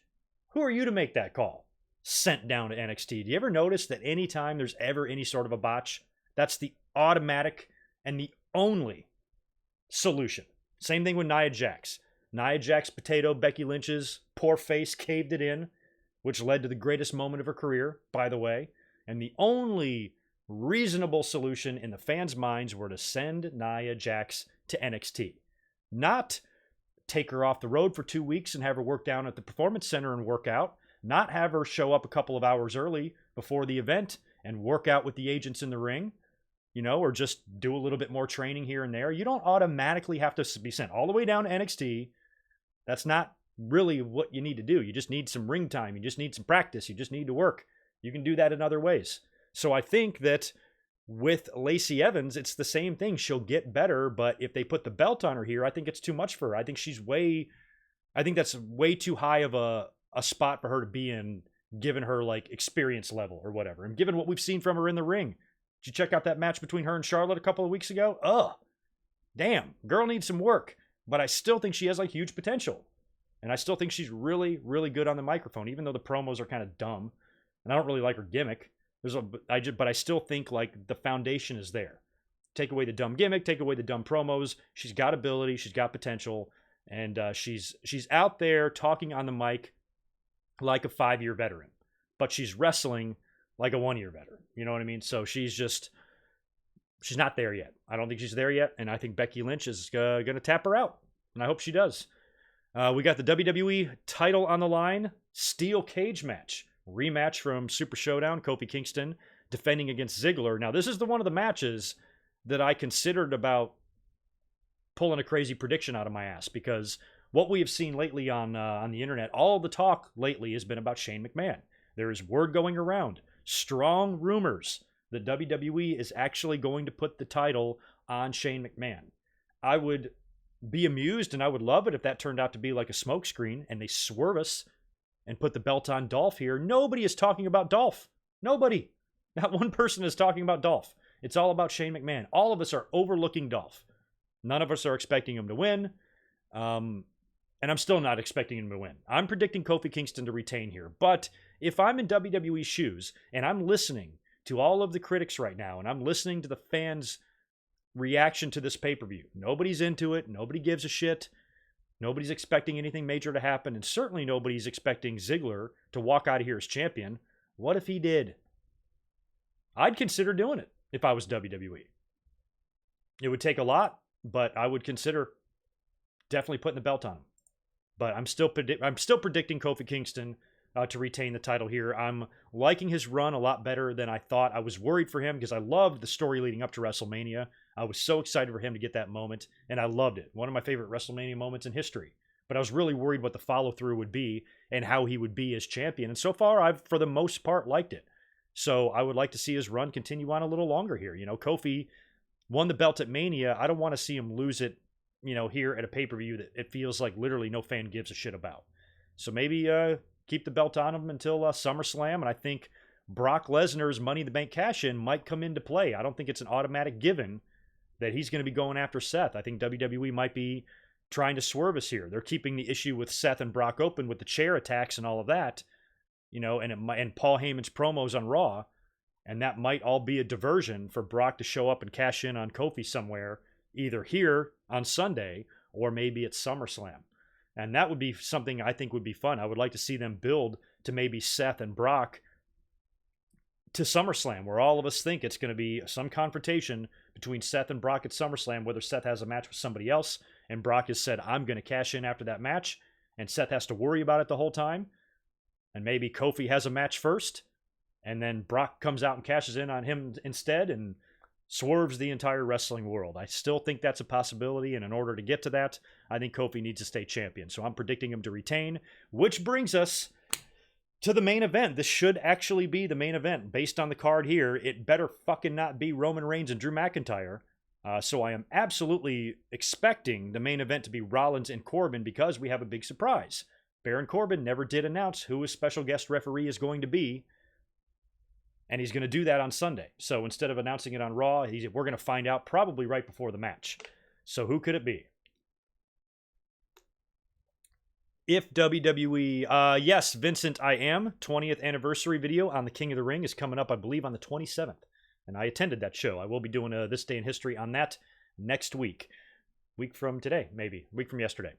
who are you to make that call? Sent down to NXT. Do you ever notice that anytime there's ever any sort of a botch, that's the automatic and the only solution? Same thing with Nia Jax. Nia Jax potato Becky Lynch's poor face caved it in, which led to the greatest moment of her career, by the way. And the only reasonable solution in the fans' minds were to send Nia Jax to NXT. Not take her off the road for 2 weeks and have her work down at the Performance Center and work out, not have her show up a couple of hours early before the event and work out with the agents in the ring, or just do a little bit more training here and there. You don't automatically have to be sent all the way down to NXT. That's not really what you need to do. You just need some ring time. You just need some practice. You just need to work. You can do that in other ways. So I think that with Lacey Evans, it's the same thing. She'll get better, but if they put the belt on her here, I think it's too much for her. I think that's way too high of a spot for her to be in, given her like experience level or whatever. And given what we've seen from her in the ring. Did you check out that match between her and Charlotte a couple of weeks ago? Ugh. Damn. Girl needs some work. But I still think she has like huge potential. And I still think she's really, really good on the microphone, even though the promos are kind of dumb. And I don't really like her gimmick. But I still think like the foundation is there. Take away the dumb gimmick, take away the dumb promos. She's got ability, she's got potential, and she's out there talking on the mic like a 5-year veteran. But she's wrestling like a 1-year veteran. You know what I mean? So she's not there yet. I don't think she's there yet, and I think Becky Lynch is going to tap her out, and I hope she does. We got the WWE title on the line, steel cage match. Rematch from Super Showdown, Kofi Kingston defending against Ziggler. Now, this is one of the matches that I considered about pulling a crazy prediction out of my ass, because what we have seen lately on the internet, all the talk lately has been about Shane McMahon. There is word going around, strong rumors that WWE is actually going to put the title on Shane McMahon. I would be amused and I would love it if that turned out to be like a smokescreen and they swerve us and put the belt on Dolph here. Nobody is talking about Dolph. Nobody. Not one person is talking about Dolph. It's all about Shane McMahon. All of us are overlooking Dolph. None of us are expecting him to win. And I'm still not expecting him to win. I'm predicting Kofi Kingston to retain here. But if I'm in WWE's shoes and I'm listening to all of the critics right now and I'm listening to the fans' reaction to this pay-per-view, nobody's into it. Nobody gives a shit. Nobody's expecting anything major to happen, and certainly nobody's expecting Ziggler to walk out of here as champion. What if he did? I'd consider doing it if I was WWE. It would take a lot, but I would consider definitely putting the belt on him. But I'm still predicting Kofi Kingston to retain the title here. I'm liking his run a lot better than I thought. I was worried for him because I loved the story leading up to WrestleMania. I was so excited for him to get that moment, and I loved it. One of my favorite WrestleMania moments in history. But I was really worried what the follow-through would be and how he would be as champion. And so far, I've, for the most part, liked it. So I would like to see his run continue on a little longer here. Kofi won the belt at Mania. I don't want to see him lose it, here at a pay-per-view that it feels like literally no fan gives a shit about. So maybe keep the belt on him until SummerSlam, and I think Brock Lesnar's Money in the Bank cash-in might come into play. I don't think it's an automatic given that he's going to be going after Seth. I think WWE might be trying to swerve us here. They're keeping the issue with Seth and Brock open with the chair attacks and all of that, and Paul Heyman's promos on Raw, and that might all be a diversion for Brock to show up and cash in on Kofi somewhere, either here on Sunday or maybe at SummerSlam. And that would be something I think would be fun. I would like to see them build to maybe Seth and Brock to SummerSlam, where all of us think it's going to be some confrontation between Seth and Brock at SummerSlam, whether Seth has a match with somebody else and Brock has said, I'm going to cash in after that match, and Seth has to worry about it the whole time. And maybe Kofi has a match first, and then Brock comes out and cashes in on him instead and swerves the entire wrestling world. I still think that's a possibility, and in order to get to that, I think Kofi needs to stay champion. So I'm predicting him to retain, which brings us to the main event. This should actually be the main event. Based on the card here, it better fucking not be Roman Reigns and Drew McIntyre. So I am absolutely expecting the main event to be Rollins and Corbin, because we have a big surprise. Baron Corbin never did announce who his special guest referee is going to be, and he's going to do that on Sunday. So instead of announcing it on Raw, we're going to find out probably right before the match. So who could it be? If WWE, yes, Vincent, I am. 20th anniversary video on the King of the Ring is coming up, I believe, on the 27th. And I attended that show. I will be doing a This Day in History on that next week. Week from today, maybe. Week from yesterday.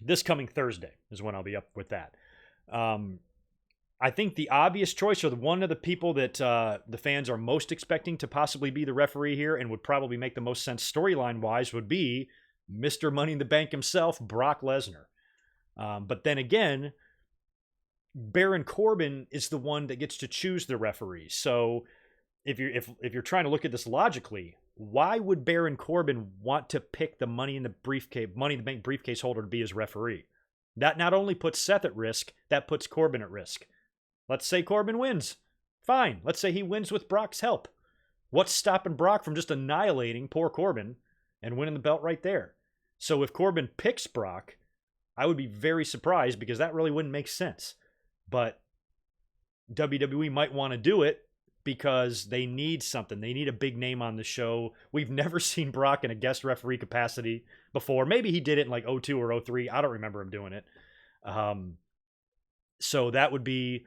This coming Thursday is when I'll be up with that. I think the obvious choice, or one of the people that the fans are most expecting to possibly be the referee here and would probably make the most sense storyline-wise, would be Mr. Money in the Bank himself, Brock Lesnar. But then again, Baron Corbin is the one that gets to choose the referee. So if you're trying to look at this logically, why would Baron Corbin want to pick the Money in the Bank briefcase holder to be his referee? That not only puts Seth at risk, that puts Corbin at risk. Let's say Corbin wins. Fine. Let's say he wins with Brock's help. What's stopping Brock from just annihilating poor Corbin and winning the belt right there? So if Corbin picks Brock, I would be very surprised because that really wouldn't make sense. But WWE might want to do it because they need something. They need a big name on the show. We've never seen Brock in a guest referee capacity before. Maybe he did it in like 02 or 03. I don't remember him doing it. So that would be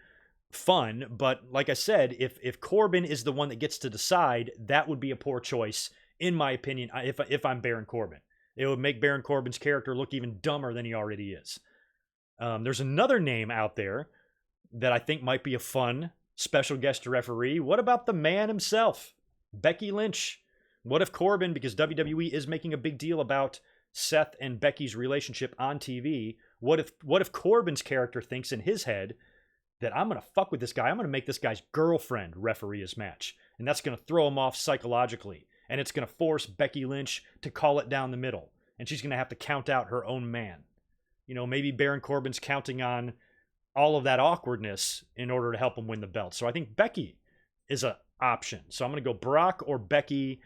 fun. But like I said, if Corbin is the one that gets to decide, that would be a poor choice, in my opinion, if I'm Baron Corbin. It would make Baron Corbin's character look even dumber than he already is. There's another name out there that I think might be a fun special guest referee. What about the man himself, Becky Lynch? What if Corbin, because WWE is making a big deal about Seth and Becky's relationship on TV, what if Corbin's character thinks in his head that I'm going to fuck with this guy, I'm going to make this guy's girlfriend referee his match, and that's going to throw him off psychologically, and it's going to force Becky Lynch to call it down the middle, and she's going to have to count out her own man. You know, maybe Baron Corbin's counting on all of that awkwardness in order to help him win the belt. So I think Becky is an option. So I'm going to go Brock or Becky,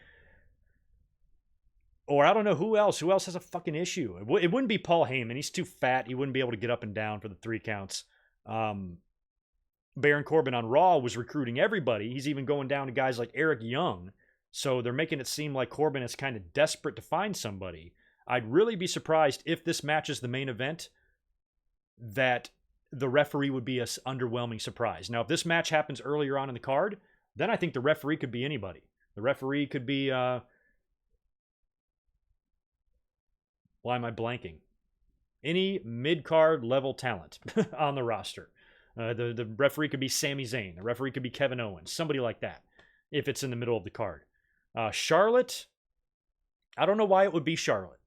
or I don't know who else. Who else has a fucking issue? It wouldn't be Paul Heyman. He's too fat. He wouldn't be able to get up and down for the 3 counts. Baron Corbin on Raw was recruiting everybody. He's even going down to guys like Eric Young. So they're making it seem like Corbin is kind of desperate to find somebody. I'd really be surprised if this match is the main event that the referee would be an underwhelming surprise. Now, if this match happens earlier on in the card, then I think the referee could be anybody. The referee could be, why am I blanking? Any mid-card level talent on the roster. The referee could be Sami Zayn. The referee could be Kevin Owens. Somebody like that, if it's in the middle of the card. Charlotte, I don't know why it would be Charlotte.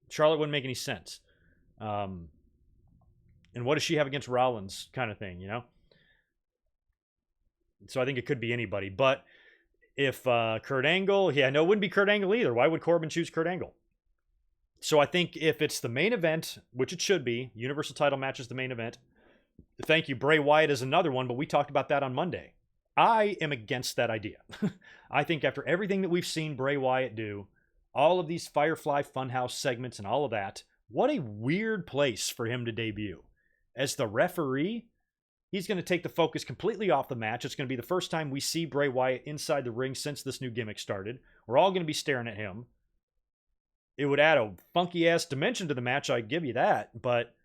Charlotte wouldn't make any sense. And what does she have against Rollins, kind of thing, you know? So I think it could be anybody. But if Kurt Angle, yeah, no, it wouldn't be Kurt Angle either. Why would Corbin choose Kurt Angle? So I think if it's the main event, which it should be, Universal title match is the main event. Thank you, Bray Wyatt is another one, but we talked about that on Monday. I am against that idea. I think after everything that we've seen Bray Wyatt do, all of these Firefly Funhouse segments and all of that, what a weird place for him to debut. As the referee, he's going to take the focus completely off the match. It's going to be the first time we see Bray Wyatt inside the ring since this new gimmick started. We're all going to be staring at him. It would add a funky-ass dimension to the match, I give you that, but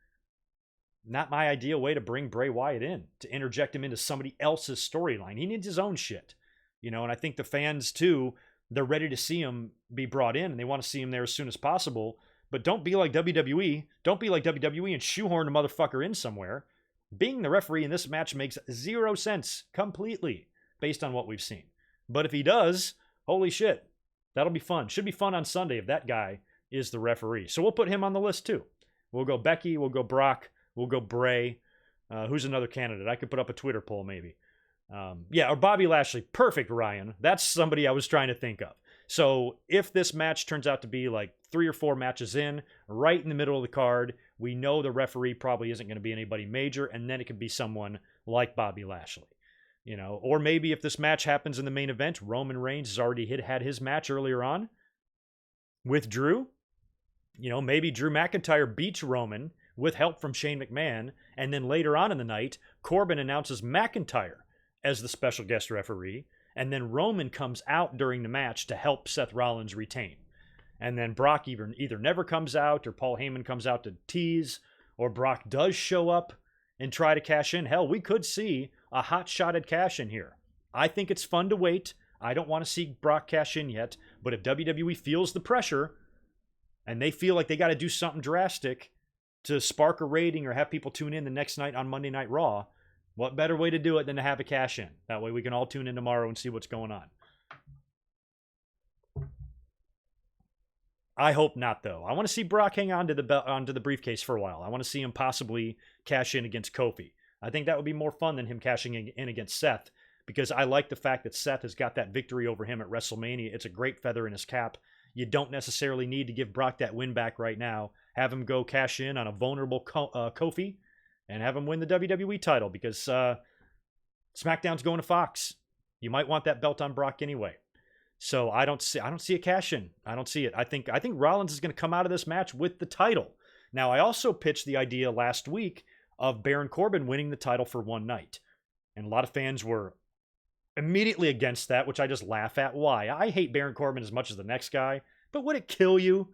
not my ideal way to bring Bray Wyatt in, to interject him into somebody else's storyline. He needs his own shit, you know, and I think the fans, too, they're ready to see him be brought in, and they want to see him there as soon as possible. But don't be like WWE. Don't be like WWE and shoehorn the motherfucker in somewhere. Being the referee in this match makes 0 sense completely based on what we've seen. But if he does, holy shit, that'll be fun. Should be fun on Sunday if that guy is the referee. So we'll put him on the list too. We'll go Becky, we'll go Brock, we'll go Bray. Who's another candidate? I could put up a Twitter poll maybe. Or Bobby Lashley. Perfect, Ryan. That's somebody I was trying to think of. So if this match turns out to be like 3 or 4 matches in, right in the middle of the card, we know the referee probably isn't going to be anybody major, and then it could be someone like Bobby Lashley. You know, or maybe if this match happens in the main event, Roman Reigns has already had his match earlier on with Drew. You know, maybe Drew McIntyre beats Roman with help from Shane McMahon, and then later on in the night, Corbin announces McIntyre as the special guest referee, and then Roman comes out during the match to help Seth Rollins retain. And then Brock either never comes out, or Paul Heyman comes out to tease, or Brock does show up and try to cash in. Hell, we could see a hot-shotted cash in here. I think it's fun to wait. I don't want to see Brock cash in yet, but if WWE feels the pressure, and they feel like they got to do something drastic to spark a rating or have people tune in the next night on Monday Night Raw, what better way to do it than to have a cash in? That way we can all tune in tomorrow and see what's going on. I hope not, though. I want to see Brock hang on to the onto the briefcase for a while. I want to see him possibly cash in against Kofi. I think that would be more fun than him cashing in against Seth, because I like the fact that Seth has got that victory over him at WrestleMania. It's a great feather in his cap. You don't necessarily need to give Brock that win back right now. Have him go cash in on a vulnerable Kofi and have him win the WWE title, because SmackDown's going to Fox. You might want that belt on Brock anyway. So I don't see a cash in. I don't see it. I think Rollins is going to come out of this match with the title. Now, I also pitched the idea last week of Baron Corbin winning the title for one night. And a lot of fans were immediately against that, which I just laugh at. Why? I hate Baron Corbin as much as the next guy, but would it kill you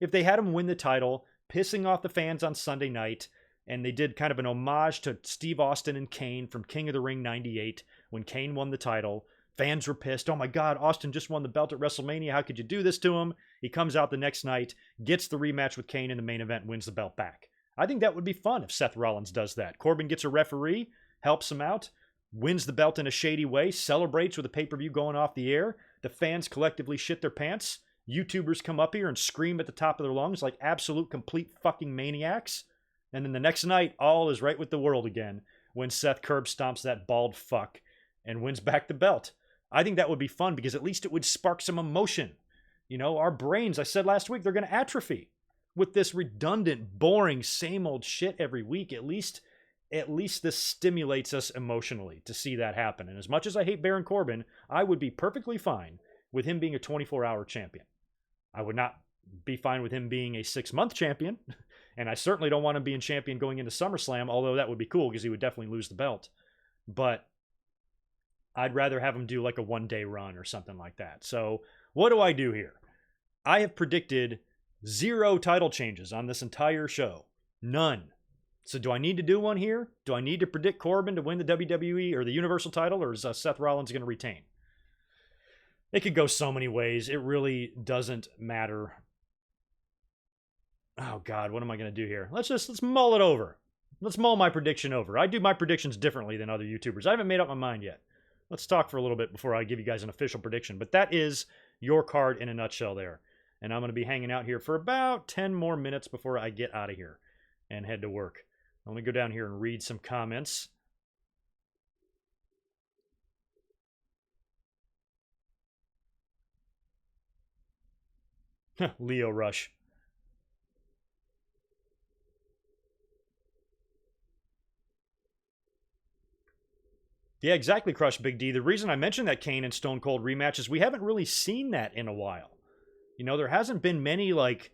if they had him win the title, pissing off the fans on Sunday night, and they did kind of an homage to Steve Austin and Kane from King of the Ring 98 when Kane won the title? Fans were pissed. Oh my God, Austin just won the belt at WrestleMania. How could you do this to him? He comes out the next night, gets the rematch with Kane in the main event, wins the belt back. I think that would be fun if Seth Rollins does that. Corbin gets a referee, helps him out, wins the belt in a shady way, celebrates with a pay-per-view going off the air. The fans collectively shit their pants. YouTubers come up here and scream at the top of their lungs like absolute complete fucking maniacs. And then the next night, all is right with the world again when Seth curb stomps that bald fuck and wins back the belt. I think that would be fun, because at least it would spark some emotion. You know, our brains, I said last week, they're going to atrophy with this redundant, boring, same old shit every week. At least this stimulates us emotionally to see that happen. And as much as I hate Baron Corbin, I would be perfectly fine with him being a 24-hour champion. I would not be fine with him being a 6-month champion. And I certainly don't want him being champion going into SummerSlam, although that would be cool because he would definitely lose the belt. But I'd rather have him do like a one-day run or something like that. So what do I do here? I have predicted 0 title changes on this entire show. None. So do I need to do one here? Do I need to predict Corbin to win the WWE or the Universal title, or is Seth Rollins going to retain? It could go so many ways. It really doesn't matter. Oh God, what am I going to do here? Let's mull it over. Let's mull my prediction over. I do my predictions differently than other YouTubers. I haven't made up my mind yet. Let's talk for a little bit before I give you guys an official prediction. But that is your card in a nutshell there. And I'm going to be hanging out here for about 10 more minutes before I get out of here and head to work. Let me go down here and read some comments. Leo Rush. Yeah, exactly, Crush Big D. The reason I mentioned that Kane and Stone Cold rematch is we haven't really seen that in a while. You know, there hasn't been many, like,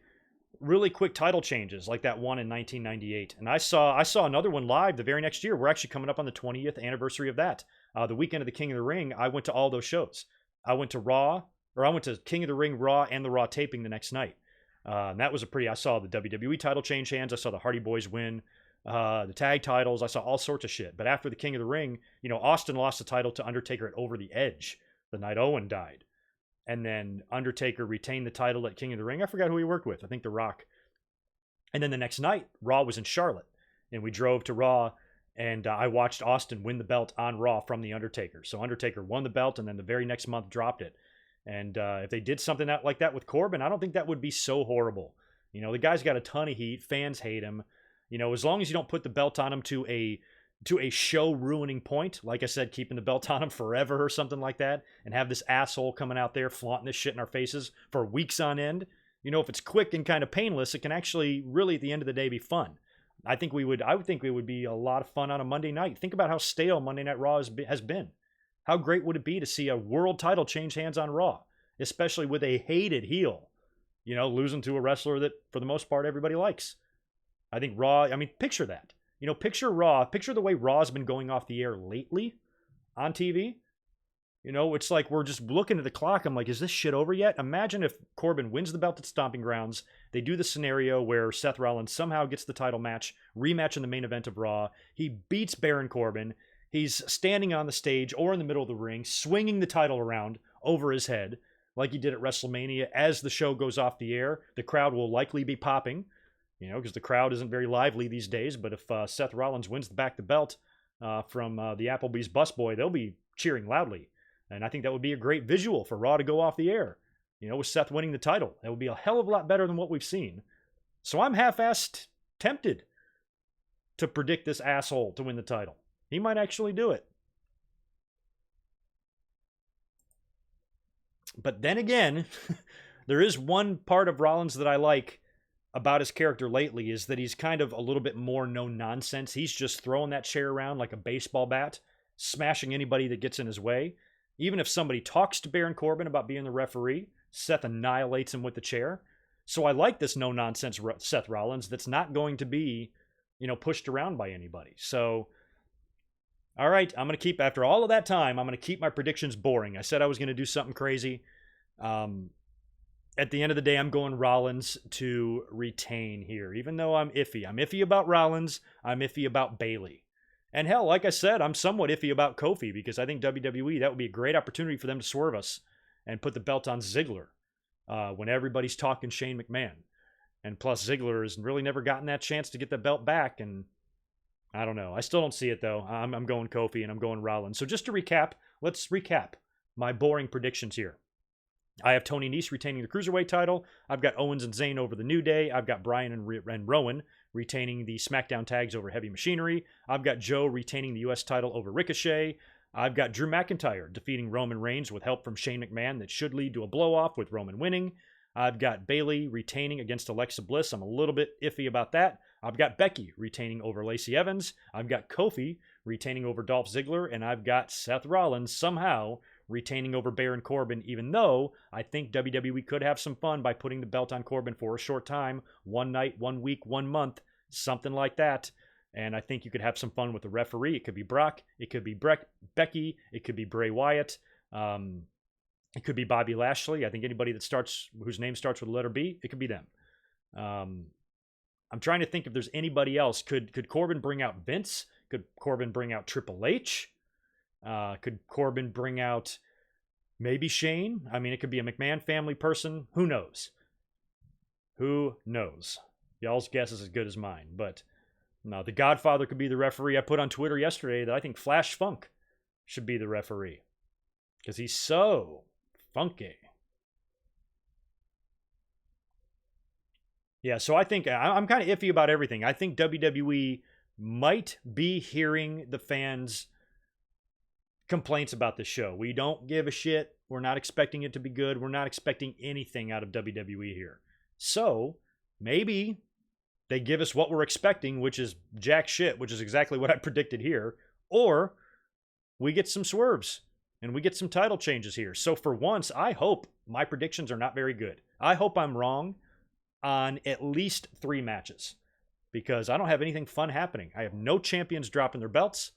really quick title changes like that one in 1998. And I saw another one live the very next year. We're actually coming up on the 20th anniversary of that. The weekend of the King of the Ring, I went to all those shows. I went to King of the Ring Raw and the Raw taping the next night. And that was I saw the WWE title change hands. I saw the Hardy Boys win. The tag titles, I saw all sorts of shit. But after the King of the Ring, you know, Austin lost the title to Undertaker at Over the Edge the night Owen died. And then Undertaker retained the title at King of the Ring. I forgot who he worked with. I think The Rock. And then the next night, Raw was in Charlotte. And we drove to Raw, and I watched Austin win the belt on Raw from The Undertaker. So Undertaker won the belt, and then the very next month dropped it. And if they did something like that with Corbin, I don't think that would be so horrible. You know, the guy's got a ton of heat. Fans hate him. You know, as long as you don't put the belt on him to a show-ruining point, like I said, keeping the belt on him forever or something like that, and have this asshole coming out there flaunting this shit in our faces for weeks on end. You know, if it's quick and kind of painless, it can actually really, at the end of the day, be fun. I would think it would be a lot of fun on a Monday night. Think about how stale Monday Night Raw has been. How great would it be to see a world title change hands on Raw, especially with a hated heel, you know, losing to a wrestler that, for the most part, everybody likes. I think Raw, I mean, picture that. You know, picture Raw, picture the way Raw's been going off the air lately on TV. You know, it's like we're just looking at the clock. I'm like, is this shit over yet? Imagine if Corbin wins the belt at Stomping Grounds. They do the scenario where Seth Rollins somehow gets the title rematch in the main event of Raw. He beats Baron Corbin. He's standing on the stage or in the middle of the ring, swinging the title around over his head like he did at WrestleMania. As the show goes off the air, the crowd will likely be popping. You know, because the crowd isn't very lively these days. But if Seth Rollins wins the belt from the Applebee's busboy, they'll be cheering loudly. And I think that would be a great visual for Raw to go off the air. with Seth winning the title. That would be a hell of a lot better than what we've seen. So I'm half-assed tempted to predict this asshole to win the title. He might actually do it. But then again, there is one part of Rollins that I like about his character lately, is that he's kind of a little bit more no nonsense. He's just throwing that chair around like a baseball bat, smashing anybody that gets in his way. Even if somebody talks to Baron Corbin about being the referee, Seth annihilates him with the chair. So I like this no nonsense Seth Rollins that's not going to be, pushed around by anybody. So, all right, I'm going to keep, after all of that time, I'm going to keep my predictions boring. I said I was going to do something crazy. At the end of the day, I'm going Rollins to retain here, even though I'm iffy. I'm iffy about Rollins. I'm iffy about Bayley. And hell, like I said, I'm somewhat iffy about Kofi, because I think WWE, that would be a great opportunity for them to swerve us and put the belt on Ziggler when everybody's talking Shane McMahon. And plus, Ziggler has really never gotten that chance to get the belt back. And I don't know. I still don't see it, though. I'm going Kofi and I'm going Rollins. So just to recap, let's recap my boring predictions here. I have Tony Nese retaining the Cruiserweight title. I've got Owens and Zayn over the New Day. I've got Bryan and Rowan retaining the SmackDown tags over Heavy Machinery. I've got Joe retaining the U.S. title over Ricochet. I've got Drew McIntyre defeating Roman Reigns with help from Shane McMahon that should lead to a blow-off with Roman winning. I've got Bayley retaining against Alexa Bliss. I'm a little bit iffy about that. I've got Becky retaining over Lacey Evans. I've got Kofi retaining over Dolph Ziggler. And I've got Seth Rollins somehow retaining over Baron Corbin, even though I think WWE could have some fun by putting the belt on Corbin for a short time, 1 night, 1 week, 1 month, something like that. And I think you could have some fun with the referee. It could be Brock. It could be Becky. It could be Bray Wyatt. It could be Bobby Lashley. I think anybody whose name starts with the letter B, it could be them. I'm trying to think if there's anybody else. Could Corbin bring out Vince? Could Corbin bring out Triple H? Could Corbin bring out maybe Shane? I mean, it could be a McMahon family person. Who knows? Who knows? Y'all's guess is as good as mine. But no, the Godfather could be the referee. I put on Twitter yesterday that I think Flash Funk should be the referee, because he's so funky. Yeah, so I think I'm kind of iffy about everything. I think WWE might be hearing the fans' complaints about the show. We don't give a shit. We're not expecting it to be good. We're not expecting anything out of WWE here. So maybe they give us what we're expecting, which is jack shit, which is exactly what I predicted here. Or we get some swerves and we get some title changes here. So for once, I hope my predictions are not very good. I hope I'm wrong on at least 3 matches, because I don't have anything fun happening. I have no champions dropping their belts.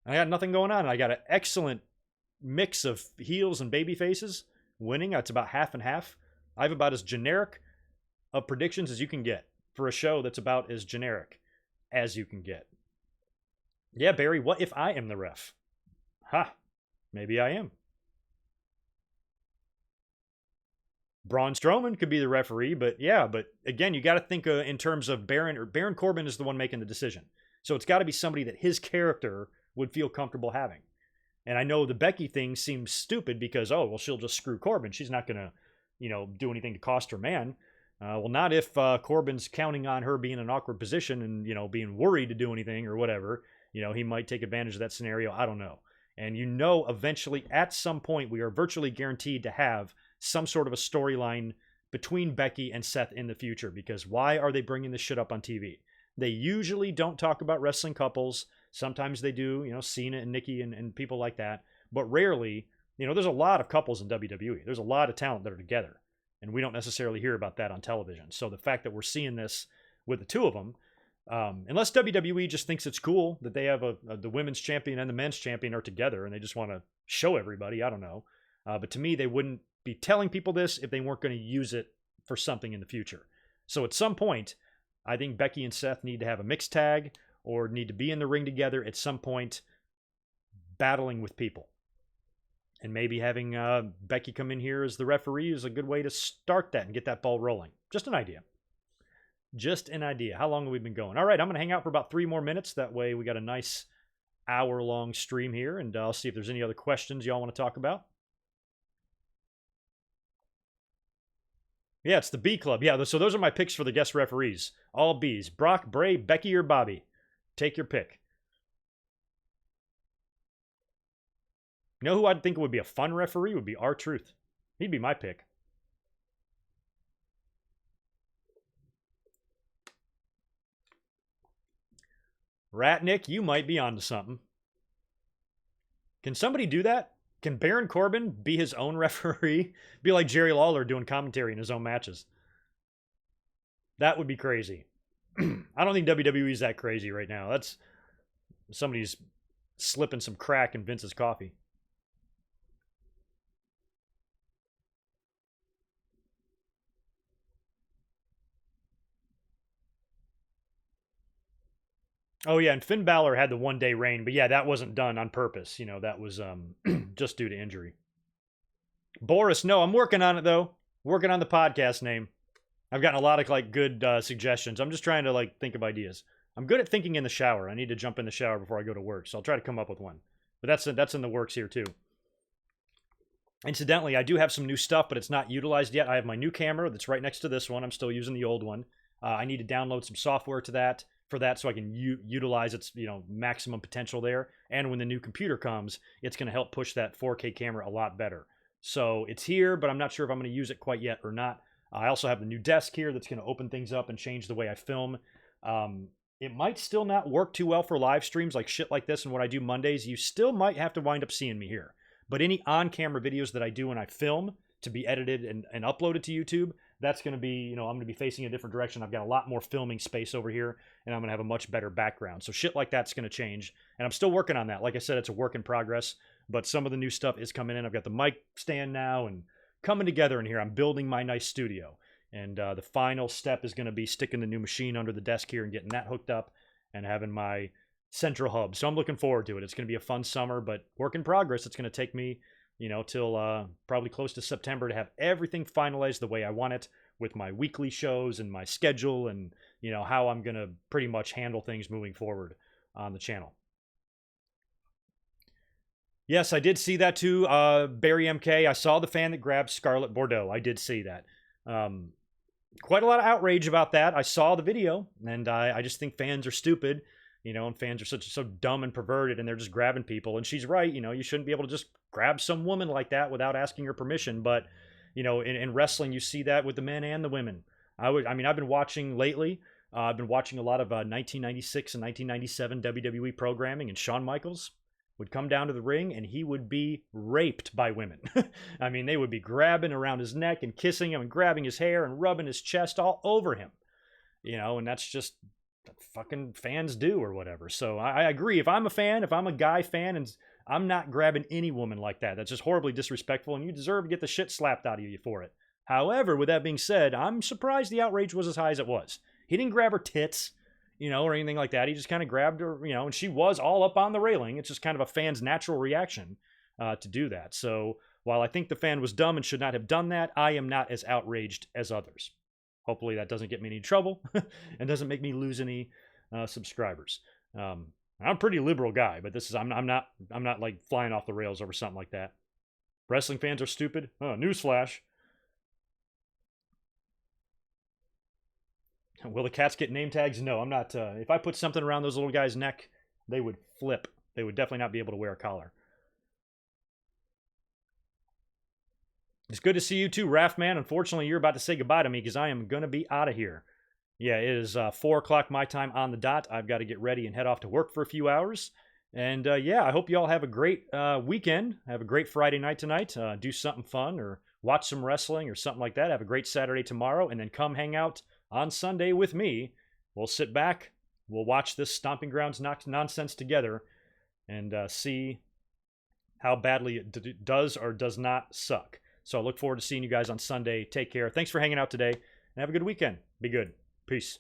I got nothing going on. I got an excellent mix of heels and baby faces winning. It's about half and half. I have about as generic of predictions as you can get for a show that's about as generic as you can get. Yeah, Barry, what if I am the ref? Ha, maybe I am. Braun Strowman could be the referee, but again, you got to think in terms of Baron Corbin is the one making the decision. So it's got to be somebody that his character would feel comfortable having. And I know the Becky thing seems stupid because, she'll just screw Corbin. She's not going to, do anything to cost her man. Well, not if Corbin's counting on her being in an awkward position and, being worried to do anything or whatever. He might take advantage of that scenario. I don't know. And eventually, at some point, we are virtually guaranteed to have some sort of a storyline between Becky and Seth in the future, because why are they bringing this shit up on TV? They usually don't talk about wrestling couples. Sometimes they do, Cena and Nikki and people like that. But rarely, there's a lot of couples in WWE. There's a lot of talent that are together. And we don't necessarily hear about that on television. So the fact that we're seeing this with the two of them, unless WWE just thinks it's cool that they have the women's champion and the men's champion are together and they just want to show everybody, I don't know. But to me, they wouldn't be telling people this if they weren't going to use it for something in the future. So at some point, I think Becky and Seth need to have a mixed tag or need to be in the ring together at some point, battling with people. And maybe having Becky come in here as the referee is a good way to start that and get that ball rolling. Just an idea. Just an idea. How long have we been going? All right, I'm going to hang out for about 3 more minutes. That way we got a nice hour-long stream here, and I'll see if there's any other questions y'all want to talk about. Yeah, it's the B Club. Yeah, so those are my picks for the guest referees. All Bs. Brock, Bray, Becky, or Bobby. Take your pick. You know who I'd think would be a fun referee? Would be R-Truth. He'd be my pick. Ratnick, you might be onto something. Can somebody do that? Can Baron Corbin be his own referee? Be like Jerry Lawler doing commentary in his own matches. That would be crazy. I don't think WWE is that crazy right now. That's somebody's slipping some crack in Vince's coffee. Oh yeah, and Finn Balor had the 1 day reign, but yeah, that wasn't done on purpose. You know, that was just due to injury. Boris, no, I'm working on it though. Working on the podcast name. I've gotten a lot of like good suggestions. I'm just trying to like think of ideas. I'm good at thinking in the shower. I need to jump in the shower before I go to work, so I'll try to come up with one. But that's in the works here too. Incidentally, I do have some new stuff, but it's not utilized yet. I have my new camera that's right next to this one. I'm still using the old one. I need to download some software to that for that so I can utilize its maximum potential there. And when the new computer comes, it's going to help push that 4K camera a lot better. So it's here, but I'm not sure if I'm going to use it quite yet or not. I also have the new desk here that's going to open things up and change the way I film. It might still not work too well for live streams like shit like this and what I do Mondays. You still might have to wind up seeing me here. But any on-camera videos that I do when I film to be edited and uploaded to YouTube, that's going to be, I'm going to be facing a different direction. I've got a lot more filming space over here, and I'm going to have a much better background. So shit like that's going to change. And I'm still working on that. Like I said, it's a work in progress, but some of the new stuff is coming in. I've got the mic stand now and coming together in here. I'm building my nice studio. And the final step is going to be sticking the new machine under the desk here and getting that hooked up and having my central hub. So I'm looking forward to it. It's going to be a fun summer, but work in progress. It's going to take me, till probably close to September to have everything finalized the way I want it with my weekly shows and my schedule and, how I'm going to pretty much handle things moving forward on the channel. Yes, I did see that too. Barry MK, I saw the fan that grabbed Scarlett Bordeaux. I did see that. Quite a lot of outrage about that. I saw the video, and I just think fans are stupid, and fans are so dumb and perverted, and they're just grabbing people. And she's right, you shouldn't be able to just grab some woman like that without asking her permission. But, in wrestling, you see that with the men and the women. I've been watching lately. I've been watching a lot of 1996 and 1997 WWE programming, and Shawn Michaels would come down to the ring and he would be raped by women. They would be grabbing around his neck and kissing him and grabbing his hair and rubbing his chest all over him. And that's just what fucking fans do or whatever. So I agree. If I'm a fan, if I'm a guy fan, and I'm not grabbing any woman like that, that's just horribly disrespectful and you deserve to get the shit slapped out of you for it. However, with that being said, I'm surprised the outrage was as high as it was. He didn't grab her tits, or anything like that. He just kind of grabbed her, and she was all up on the railing. It's just kind of a fan's natural reaction to do that. So while I think the fan was dumb and should not have done that, I am not as outraged as others. Hopefully that doesn't get me any trouble and doesn't make me lose any subscribers. I'm a pretty liberal guy, but I'm not like flying off the rails over something like that. Wrestling fans are stupid. Oh, newsflash. Will the cats get name tags? No, I'm not. If I put something around those little guys' neck, they would flip. They would definitely not be able to wear a collar. It's good to see you too, Raft Man. Unfortunately, you're about to say goodbye to me because I am going to be out of here. Yeah, it is 4 o'clock my time on the dot. I've got to get ready and head off to work for a few hours. And I hope you all have a great weekend. Have a great Friday night tonight. Do something fun or watch some wrestling or something like that. Have a great Saturday tomorrow and then come hang out on Sunday with me. We'll sit back, we'll watch this Stomping Grounds nonsense together and see how badly it does or does not suck. So I look forward to seeing you guys on Sunday. Take care. Thanks for hanging out today and have a good weekend. Be good. Peace.